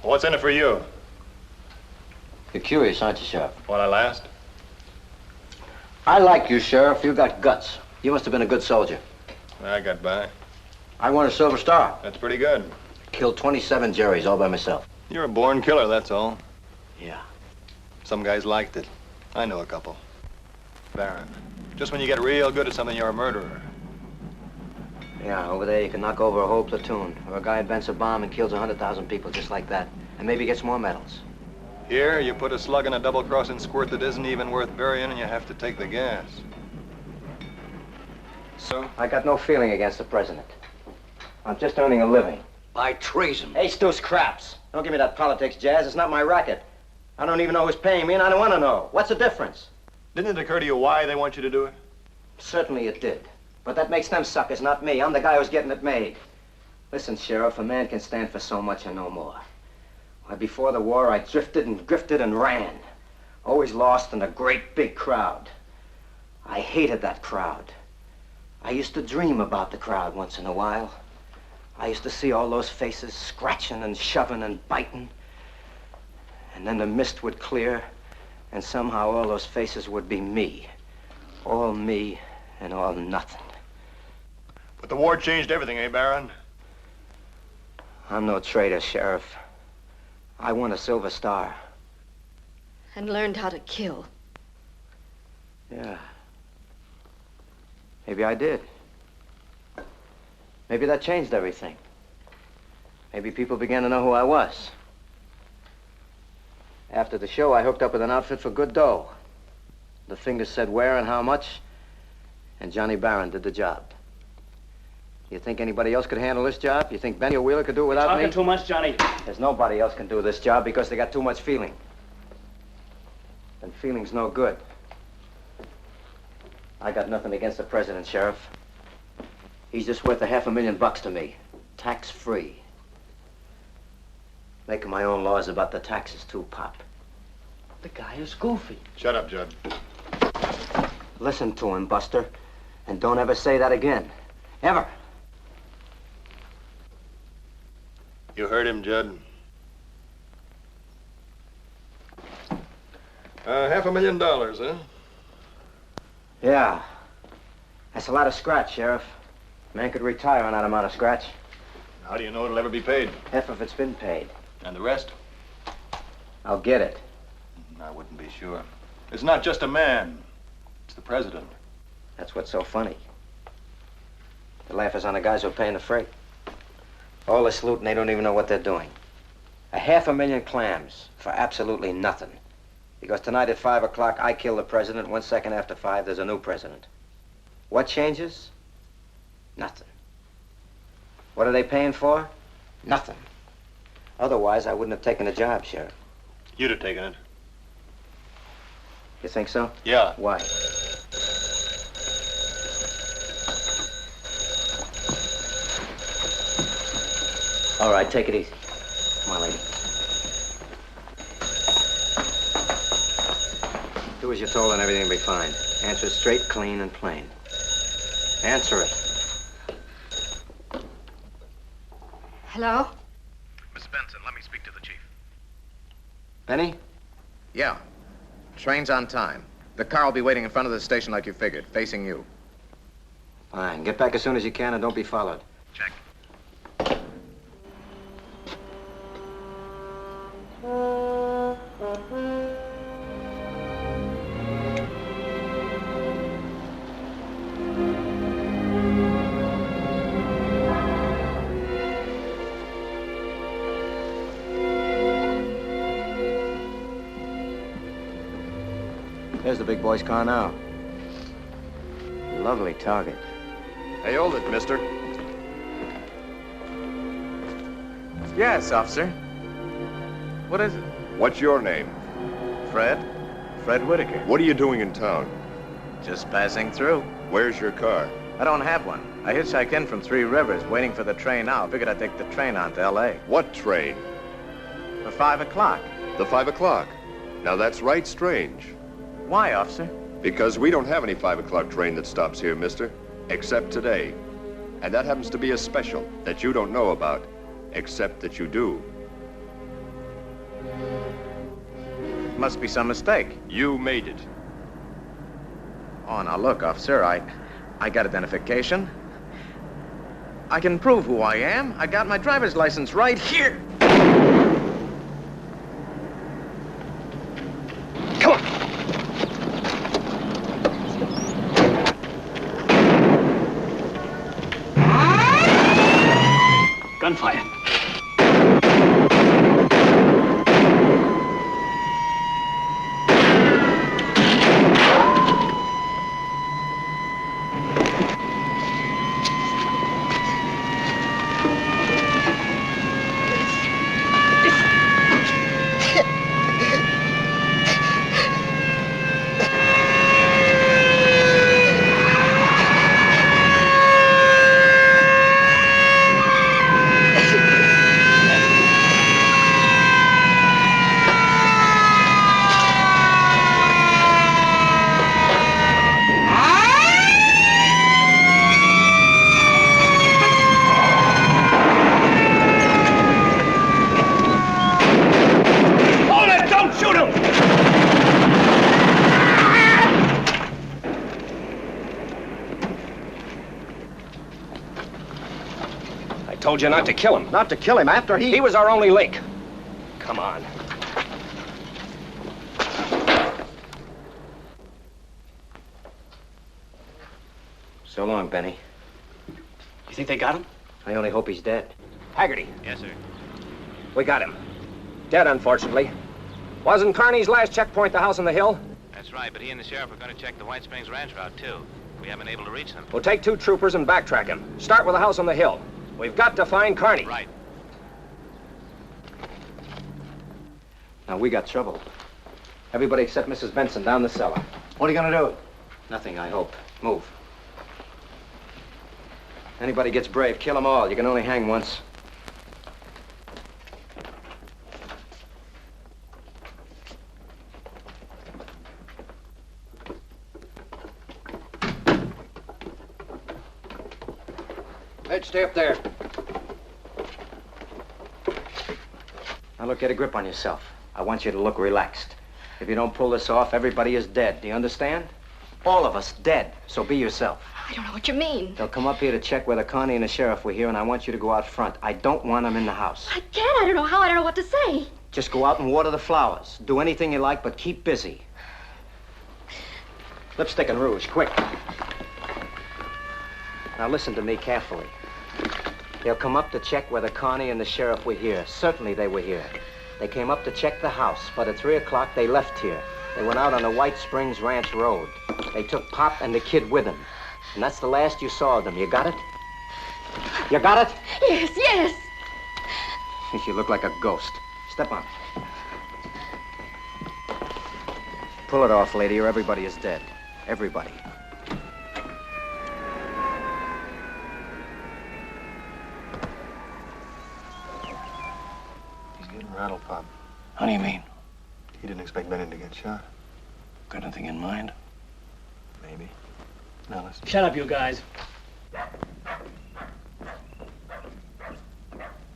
What's in it for you? You're curious, aren't you, Sheriff? What, I last? I like you, Sheriff. You got guts. You must have been a good soldier. I got by. I won a Silver Star. That's pretty good. Killed 27 Jerrys all by myself. You're a born killer, that's all. Yeah. Some guys liked it. I know a couple. Baron, just when you get real good at something, you're a murderer. Yeah, over there you can knock over a whole platoon. Or a guy invents a bomb and kills 100,000 people just like that. And maybe gets more medals. Here, you put a slug in a double-crossing squirt that isn't even worth burying, and you have to take the gas. So? I got no feeling against the president. I'm just earning a living. By treason. Hey, Stu's craps. Don't give me that politics jazz. It's not my racket. I don't even know who's paying me, and I don't want to know. What's the difference? Didn't it occur to you why they want you to do it? Certainly it did. But that makes them suckers, not me. I'm the guy who's getting it made. Listen, Sheriff, a man can stand for so much and no more. Why, before the war, I drifted and grifted and ran. Always lost in a great big crowd. I hated that crowd. I used to dream about the crowd once in a while. I used to see all those faces scratching and shoving and biting. And then the mist would clear, and somehow all those faces would be me. All me and all nothing. But the war changed everything, eh, Baron? I'm no traitor, Sheriff. I won a Silver Star. And learned how to kill. Yeah. Maybe I did. Maybe that changed everything. Maybe people began to know who I was. After the show, I hooked up with an outfit for good dough. The fingers said where and how much, and Johnny Barron did the job. You think anybody else could handle this job? You think Benny or Wheeler could do it without me? Talking too much, Johnny. There's nobody else can do this job because they got too much feeling. And feeling's no good. I got nothing against the president, Sheriff. He's just worth $500,000 to me, tax-free. Making my own laws about the taxes, too, Pop. The guy is goofy. Shut up, Judd. Listen to him, Buster, and don't ever say that again. Ever. You heard him, Judd. $500,000, huh? Yeah. That's a lot of scratch, Sheriff. Man could retire on that amount of scratch. How do you know it'll ever be paid? Half of it's been paid. And the rest? I'll get it. I wouldn't be sure. It's not just a man. It's the president. That's what's so funny. The laugh is on the guys who are paying the freight. All this loot and they don't even know what they're doing. 500,000 clams for absolutely nothing. Because tonight at 5 o'clock, I kill the president. 1 second after 5, there's a new president. What changes? Nothing. What are they paying for? Nothing. Otherwise, I wouldn't have taken the job, Sheriff. You'd have taken it. You think so? Yeah. Why? All right, take it easy. Come on, lady. Do as you're told and everything will be fine. Answer straight, clean, and plain. Answer it. Hello? Miss Benson, let me speak to the chief. Benny? Yeah. Train's on time. The car will be waiting in front of the station like you figured, facing you. Fine. Get back as soon as you can and don't be followed. Check. There's the big boy's car now. Lovely target. Hey, hold it, mister. Yes, officer. What is it? What's your name? Fred? Fred Whitaker. What are you doing in town? Just passing through. Where's your car? I don't have one. I hitchhiked in from Three Rivers, waiting for the train now. Figured I'd take the train on to L.A. What train? For 5 o'clock. The 5 o'clock. Now, that's right strange. Why, officer? Because we don't have any 5 o'clock train that stops here, mister. Except today. And that happens to be a special that you don't know about. Except that you do. Must be some mistake. You made it. Oh, now look, officer, I got identification. I can prove who I am. I got my driver's license right here. Come on. Gunfire. Told you not to kill him. Not to kill him after He was our only link. Come on. So long, Benny. You think they got him? I only hope he's dead. Haggerty. Yes, sir. We got him. Dead, unfortunately. Wasn't Carney's last checkpoint the house on the hill? That's right, but he and the sheriff are going to check the White Springs Ranch route, too. We haven't been able to reach them. We'll take 2 troopers and backtrack him. Start with the house on the hill. We've got to find Carney. Right. Now, we got trouble. Everybody except Mrs. Benson down the cellar. What are you gonna do? Nothing, I hope. Move. Anybody gets brave, kill them all. You can only hang once. Ed, stay up there. Now look, get a grip on yourself. I want you to look relaxed. If you don't pull this off, everybody is dead. Do you understand? All of us dead. So be yourself. I don't know what you mean. They'll come up here to check whether Connie and the sheriff were here, and I want you to go out front. I don't want them in the house. I can't. I don't know how. I don't know what to say. Just go out and water the flowers. Do anything you like, but keep busy. Lipstick and rouge, quick. Now listen to me carefully. They'll come up to check whether Connie and the sheriff were here. Certainly they were here. They came up to check the house, but at 3 o'clock they left here. They went out on the White Springs Ranch Road. They took Pop and the kid with them. And that's the last you saw of them. You got it? You got it? Yes, yes. You look like a ghost. Step on. Pull it off, lady, or everybody is dead. Everybody. rattle pop. How do you mean? He didn't expect Benny to get shot. Got anything in mind? Maybe. Now listen. Shut up, you guys.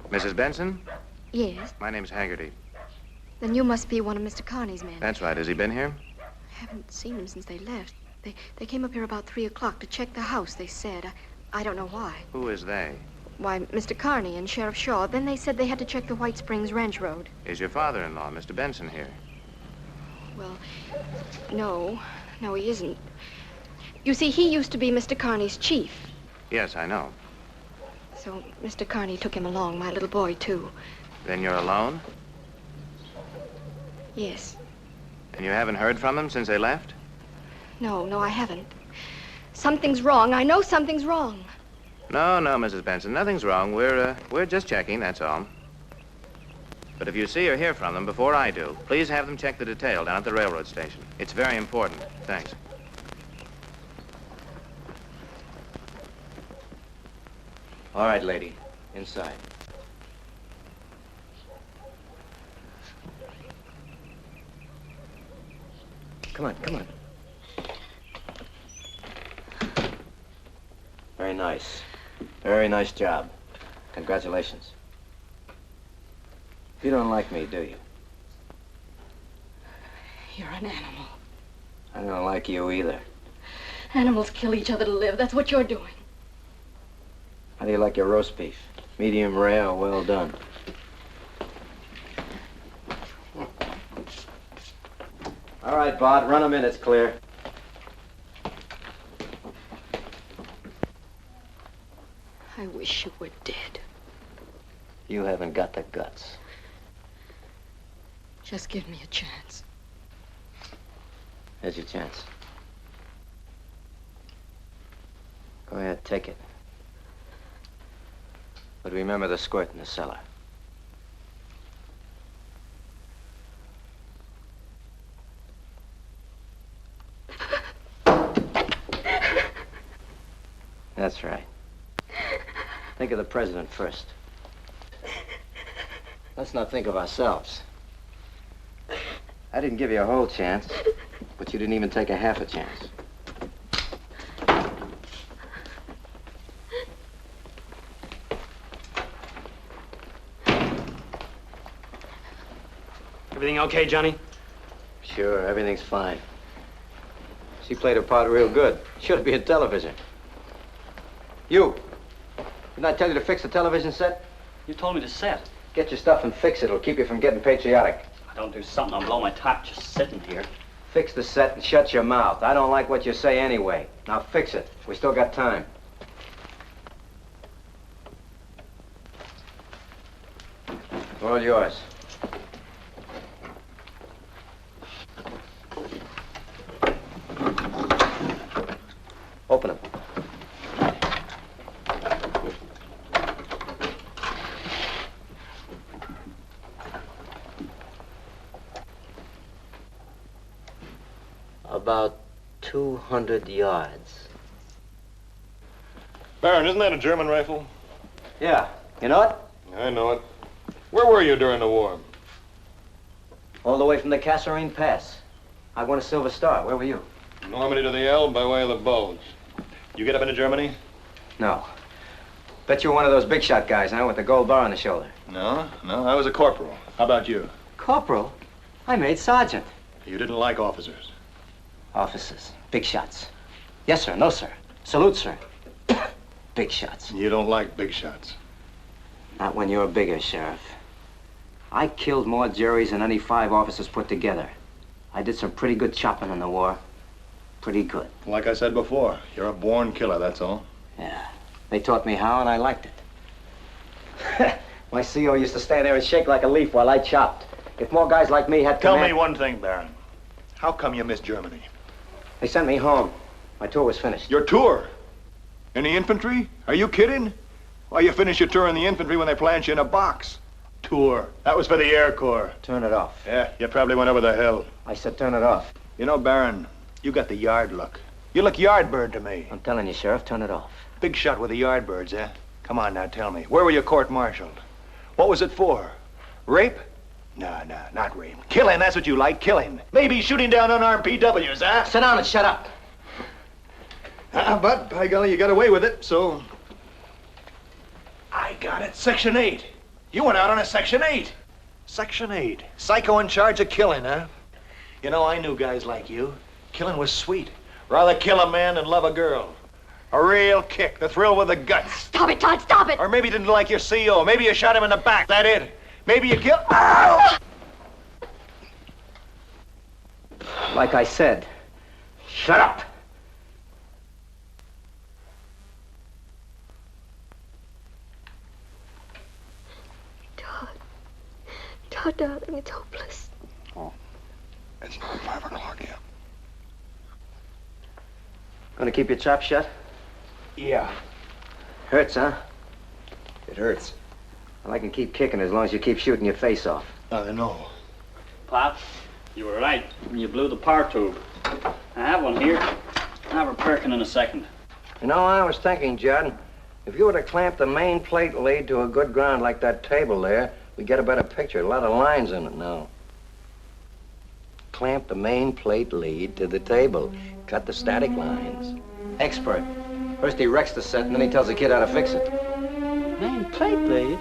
Mrs. Benson? Yes? My name's Haggerty. Then you must be one of Mr. Carney's men. That's right. Has he been here? I haven't seen him since they left. They came up here about 3 o'clock to check the house, they said. I don't know why. Who is they? Why, Mr. Carney and Sheriff Shaw. Then they said they had to check the White Springs Ranch Road. Is your father-in-law, Mr. Benson, here? Well, no. No, he isn't. You see, he used to be Mr. Carney's chief. Yes, I know. So Mr. Carney took him along, my little boy, too. Then you're alone? Yes. And you haven't heard from them since they left? No, I haven't. Something's wrong. I know something's wrong. No, Mrs. Benson, nothing's wrong. We're just checking, that's all. But if you see or hear from them before I do, please have them check the detail down at the railroad station. It's very important. Thanks. All right, lady. Inside. Come on. Very nice. Very nice job. Congratulations. You don't like me, do you? You're an animal. I don't like you either. Animals kill each other to live. That's what you're doing. How do you like your roast beef? Medium rare or well done? All right, Bart, run 'em in. It's clear. I wish you were dead. You haven't got the guts. Just give me a chance. Here's your chance. Go ahead, take it. But remember the squirt in the cellar. That's right. Think of the president first. Let's not think of ourselves. I didn't give you a whole chance, but you didn't even take a half a chance. Everything okay, Johnny? Sure, everything's fine. She played her part real good. Should be in television. You! Didn't I tell you to fix the television set? You told me to set. Get your stuff and fix it. It'll keep you from getting patriotic. I don't do something, I'll blow my top just sitting here. Fix the set and shut your mouth. I don't like what you say anyway. Now fix it. We still got time. All yours. Open them. About 200 yards. Baron, isn't that a German rifle? Yeah. You know it? I know it. Where were you during the war? All the way from the Kasserine Pass. I won a Silver Star. Where were you? Normandy to the Elbe by way of the Bulge. You get up into Germany? No. Bet you're one of those big shot guys, huh? With the gold bar on the shoulder. No, I was a corporal. How about you? Corporal? I made sergeant. You didn't like officers. Officers. Big shots. Yes, sir. No, sir. Salute, sir. Big shots. You don't like big shots. Not when you're bigger, Sheriff. I killed more Jerrys than any 5 officers put together. I did some pretty good chopping in the war. Pretty good. Like I said before, you're a born killer, that's all. Yeah. They taught me how, and I liked it. My CO used to stand there and shake like a leaf while I chopped. If more guys like me had Tell command... me one thing, Baron. How come you missed Germany? They sent me home. My tour was finished. Your tour? In the infantry? Are you kidding? Why, you finish your tour in the infantry when they plant you in a box. Tour. That was for the Air Corps. Turn it off. Yeah, you probably went over the hill. I said turn it off. You know, Baron, you got the yard look. You look yardbird to me. I'm telling you, Sheriff, turn it off. Big shot with the yardbirds, eh? Come on now, tell me. Where were you court-martialed? What was it for? Rape? No, not rape. Killing, that's what you like, killing. Maybe shooting down unarmed PWs, huh? Sit down and shut up. But, by golly, you got away with it, so... I got it. Section 8. You went out on a Section 8. Section 8. Psycho in charge of killing, huh? You know, I knew guys like you. Killing was sweet. Rather kill a man than love a girl. A real kick, the thrill with the guts. Stop it, Tod, stop it! Or maybe you didn't like your CO. Maybe you shot him in the back, that it? Maybe you killed... Ow! Like I said, shut up. Tod, darling, it's hopeless. Oh, it's not 5 o'clock yet. Gonna keep your chop shut? Yeah. Hurts, huh? It hurts. Well, I can keep kicking as long as you keep shooting your face off. I know. Pop, you were right when you blew the power tube. I have one here. I'll have her perking in a second. You know, I was thinking, Judd, if you were to clamp the main plate lead to a good ground like that table there, we'd get a better picture. A lot of lines in it now. Clamp the main plate lead to the table. Cut the static lines. Expert. First he wrecks the set, and then he tells the kid how to fix it. Main plate lead?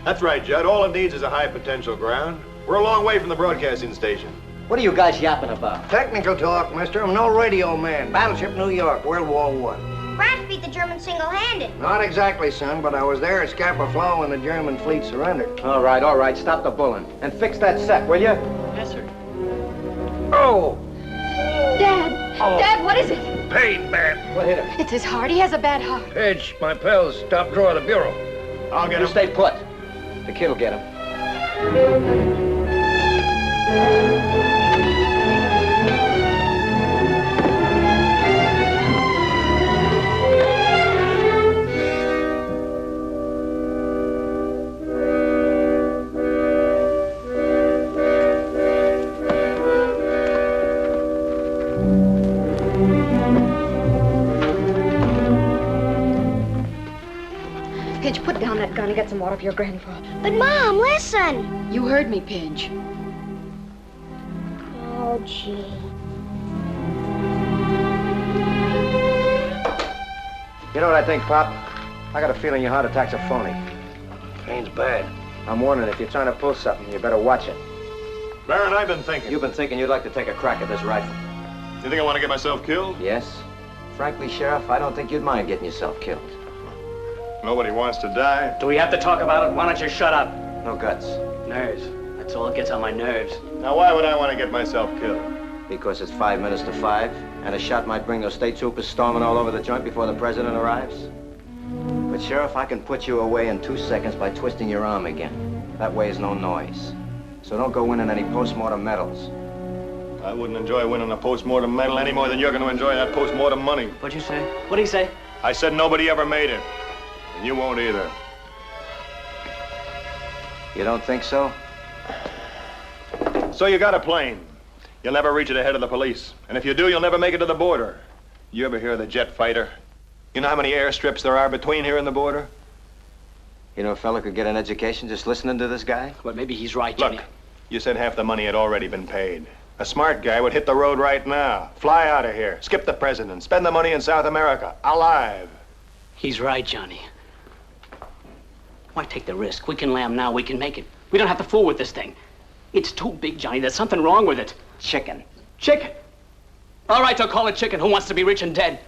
That's right, Judd. All it needs is a high potential ground. We're a long way from the broadcasting station. What are you guys yapping about? Technical talk, mister. I'm no radio man. Battleship New York, World War I. France beat the Germans single-handed. Not exactly, son, but I was there at Scapa Flow when the German fleet surrendered. All right. Stop the bulling. And fix that set, will you? Yes, sir. Oh! Dad! Oh. Dad, what is it? Pain, man. What hit him? It's his heart. He has a bad heart. Pidge, my pills. Top drawer of the bureau. I'll get You him. stay put. The kid'll get him. Pidge, put down that gun and get some water for your grandpa. But, Mom, listen. You heard me, Pidge. Oh, gee. You know what I think, Pop? I got a feeling your heart attack's a phony. Pain's bad. I'm warning, if you're trying to pull something, you better watch it. Baron, I've been thinking. You've been thinking you'd like to take a crack at this rifle. You think I want to get myself killed? Yes. Frankly, Sheriff, I don't think you'd mind getting yourself killed. Nobody wants to die. Do we have to talk about it? Why don't you shut up? No guts. Nerves. That's all that gets on my nerves. Now, why would I want to get myself killed? Because it's 5 minutes to 5, and a shot might bring those state troopers storming all over the joint before the president arrives. But, Sheriff, I can put you away in 2 seconds by twisting your arm again. That way is no noise. So don't go winning any post-mortem medals. I wouldn't enjoy winning a post-mortem medal any more than you're going to enjoy that post-mortem money. What'd you say? What'd he say? I said nobody ever made it. And you won't either. You don't think so? So you got a plane. You'll never reach it ahead of the police. And if you do, you'll never make it to the border. You ever hear of the jet fighter? You know how many airstrips there are between here and the border? You know, a fella could get an education just listening to this guy? Well, maybe he's right, Johnny. Look, you said half the money had already been paid. A smart guy would hit the road right now, fly out of here, skip the president, spend the money in South America, alive. He's right, Johnny. Why take the risk? We can lamb now, we can make it. We don't have to fool with this thing. It's too big, Johnny. There's something wrong with it. Chicken. Chicken? All right, they'll call it chicken. Who wants to be rich and dead?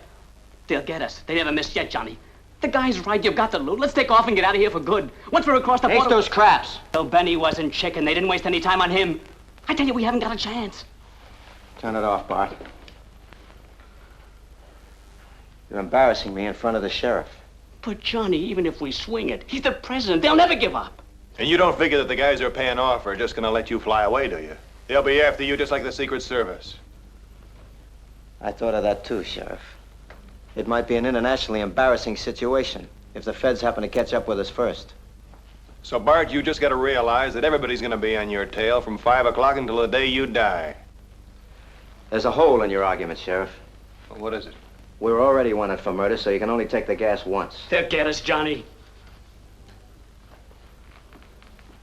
They'll get us. They never missed yet, Johnny. The guy's right. You've got the loot. Let's take off and get out of here for good. Once we're across the border... Ace those craps. So Benny wasn't chicken. They didn't waste any time on him. I tell you, we haven't got a chance. Turn it off, Bart. You're embarrassing me in front of the sheriff. But, Johnny, even if we swing it, he's the president. They'll never give up. And you don't figure that the guys who are paying off are just gonna let you fly away, do you? They'll be after you just like the Secret Service. I thought of that too, Sheriff. It might be an internationally embarrassing situation if the feds happen to catch up with us first. So, Bart, you just gotta realize that everybody's gonna be on your tail from 5 o'clock until the day you die. There's a hole in your argument, Sheriff. Well, what is it? We're already wanted for murder, so you can only take the gas once. They'll get us, Johnny.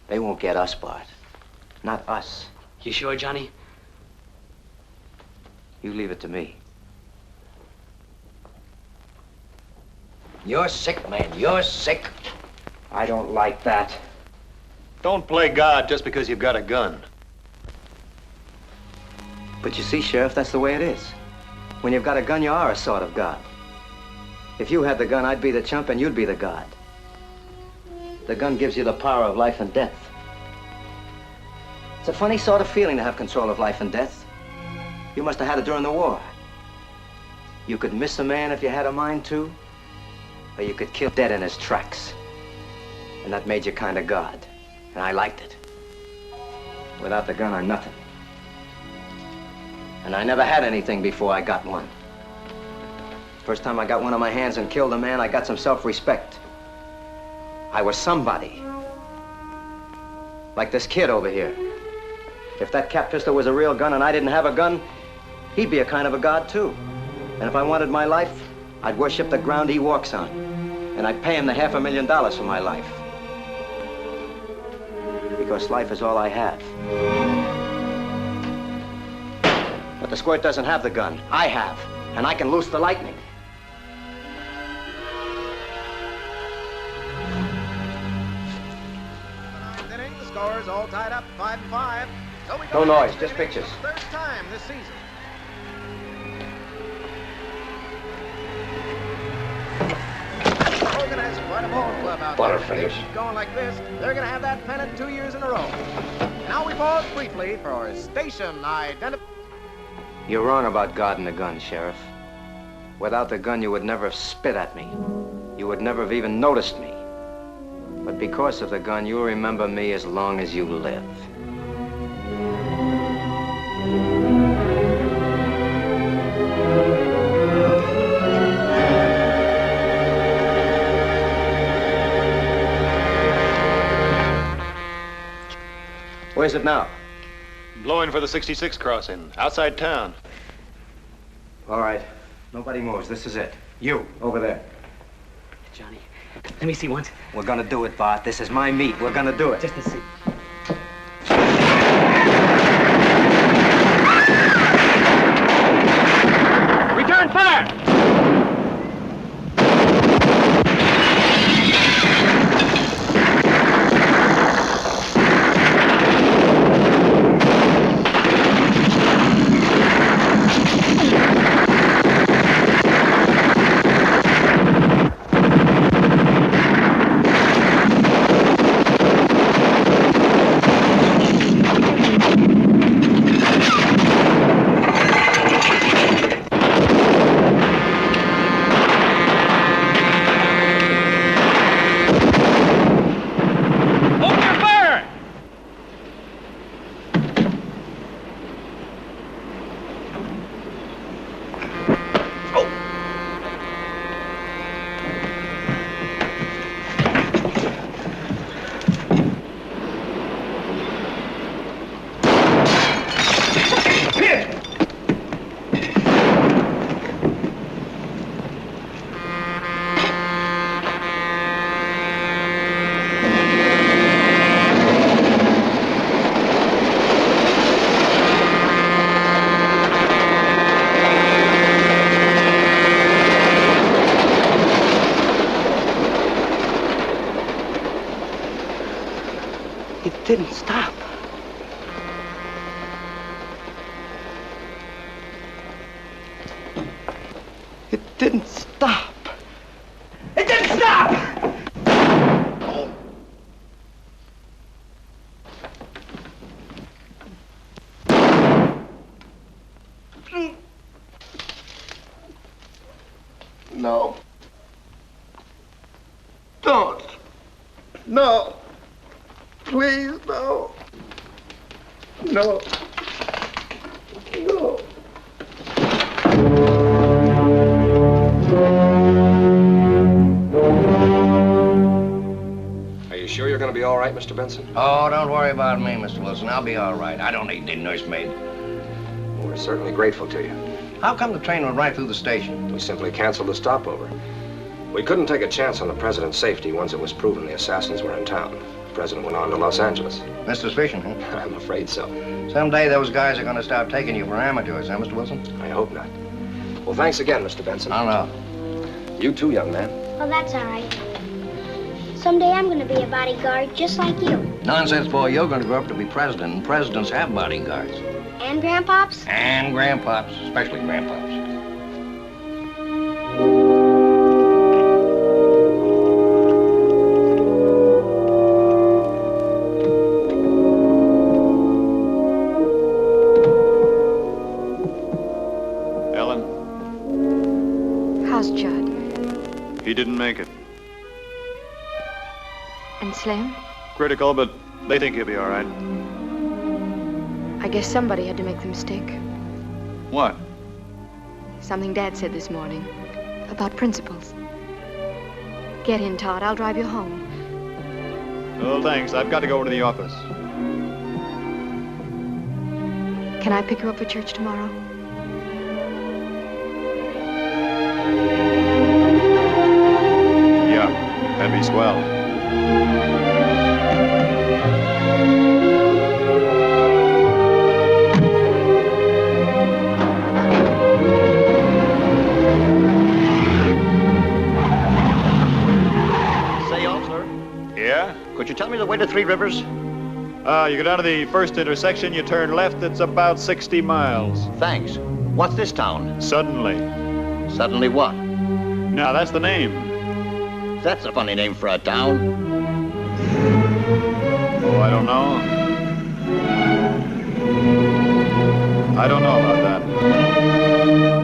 They won't get us, Bart. Not us. You sure, Johnny? You leave it to me. You're sick, man. You're sick. I don't like that. Don't play God just because you've got a gun. But you see, Sheriff, that's the way it is. When you've got a gun, you are a sort of God. If you had the gun, I'd be the chump and you'd be the God. The gun gives you the power of life and death. It's a funny sort of feeling to have control of life and death. You must have had it during the war. You could miss a man if you had a mind to, or you could kill dead in his tracks. And that made you kind of God. And I liked it. Without the gun, I'm nothing. And I never had anything before I got one. First time I got one on my hands and killed a man, I got some self-respect. I was somebody. Like this kid over here. If that cap pistol was a real gun and I didn't have a gun, he'd be a kind of a god too. And if I wanted my life, I'd worship the ground he walks on. And I'd pay him the $500,000 for my life. Because life is all I have. But the squirt doesn't have the gun. I have. And I can loose the lightning. The score's all tied up, 5-5. So we No noise, just pictures. Third time this season. Hogan has quite a ball club out What a there. finish. If they keep going like this, they're going to have that pennant 2 years in a row. Now we pause briefly for station identification. You're wrong about God and the gun, Sheriff. Without the gun, you would never have spit at me. You would never have even noticed me. But because of the gun, you'll remember me as long as you live. Where's it now? Blowing for the 66 crossing, outside town. All right. Nobody moves. This is it. You, over there. Johnny, let me see once. We're gonna do it, Bart. This is my meat. We're gonna do it. Just to see. Return fire! Didn't stop. It didn't stop. It didn't stop! Oh. No. Don't. No. Please, no. No. No. Are you sure you're going to be all right, Mr. Benson? Oh, don't worry about me, Mr. Wilson. I'll be all right. I don't need any nursemaid. We're certainly grateful to you. How come the train went right through the station? We simply canceled the stopover. We couldn't take a chance on the president's safety once it was proven the assassins were in town. The president went on to Los Angeles. Missed suspicion, huh? I'm afraid so. Someday those guys are going to start taking you for amateurs, huh, Mr. Wilson? I hope not. Well, thanks again, Mr. Benson. I know. You too, young man. Well, that's all right. Someday I'm going to be a bodyguard just like you. Nonsense, boy. You're going to grow up to be president, and presidents have bodyguards. And grandpops? And grandpops, especially grandpops. Ellen, How's Judd? he didn't make it. And Slim? Critical, but they think he'll be all right. I guess somebody had to make the mistake. What? Something Dad said this morning about principles. Get in, Todd. I'll drive you home. Oh, thanks. I've got to go over to the office. Can I pick you up for church tomorrow? Yeah, that'd be swell. Could you tell me the way to Three Rivers? You go down to the first intersection, you turn left, it's about 60 miles. Thanks. What's this town? Suddenly. Suddenly what? Now, that's the name. That's a funny name for a town. Oh, I don't know. I don't know about that.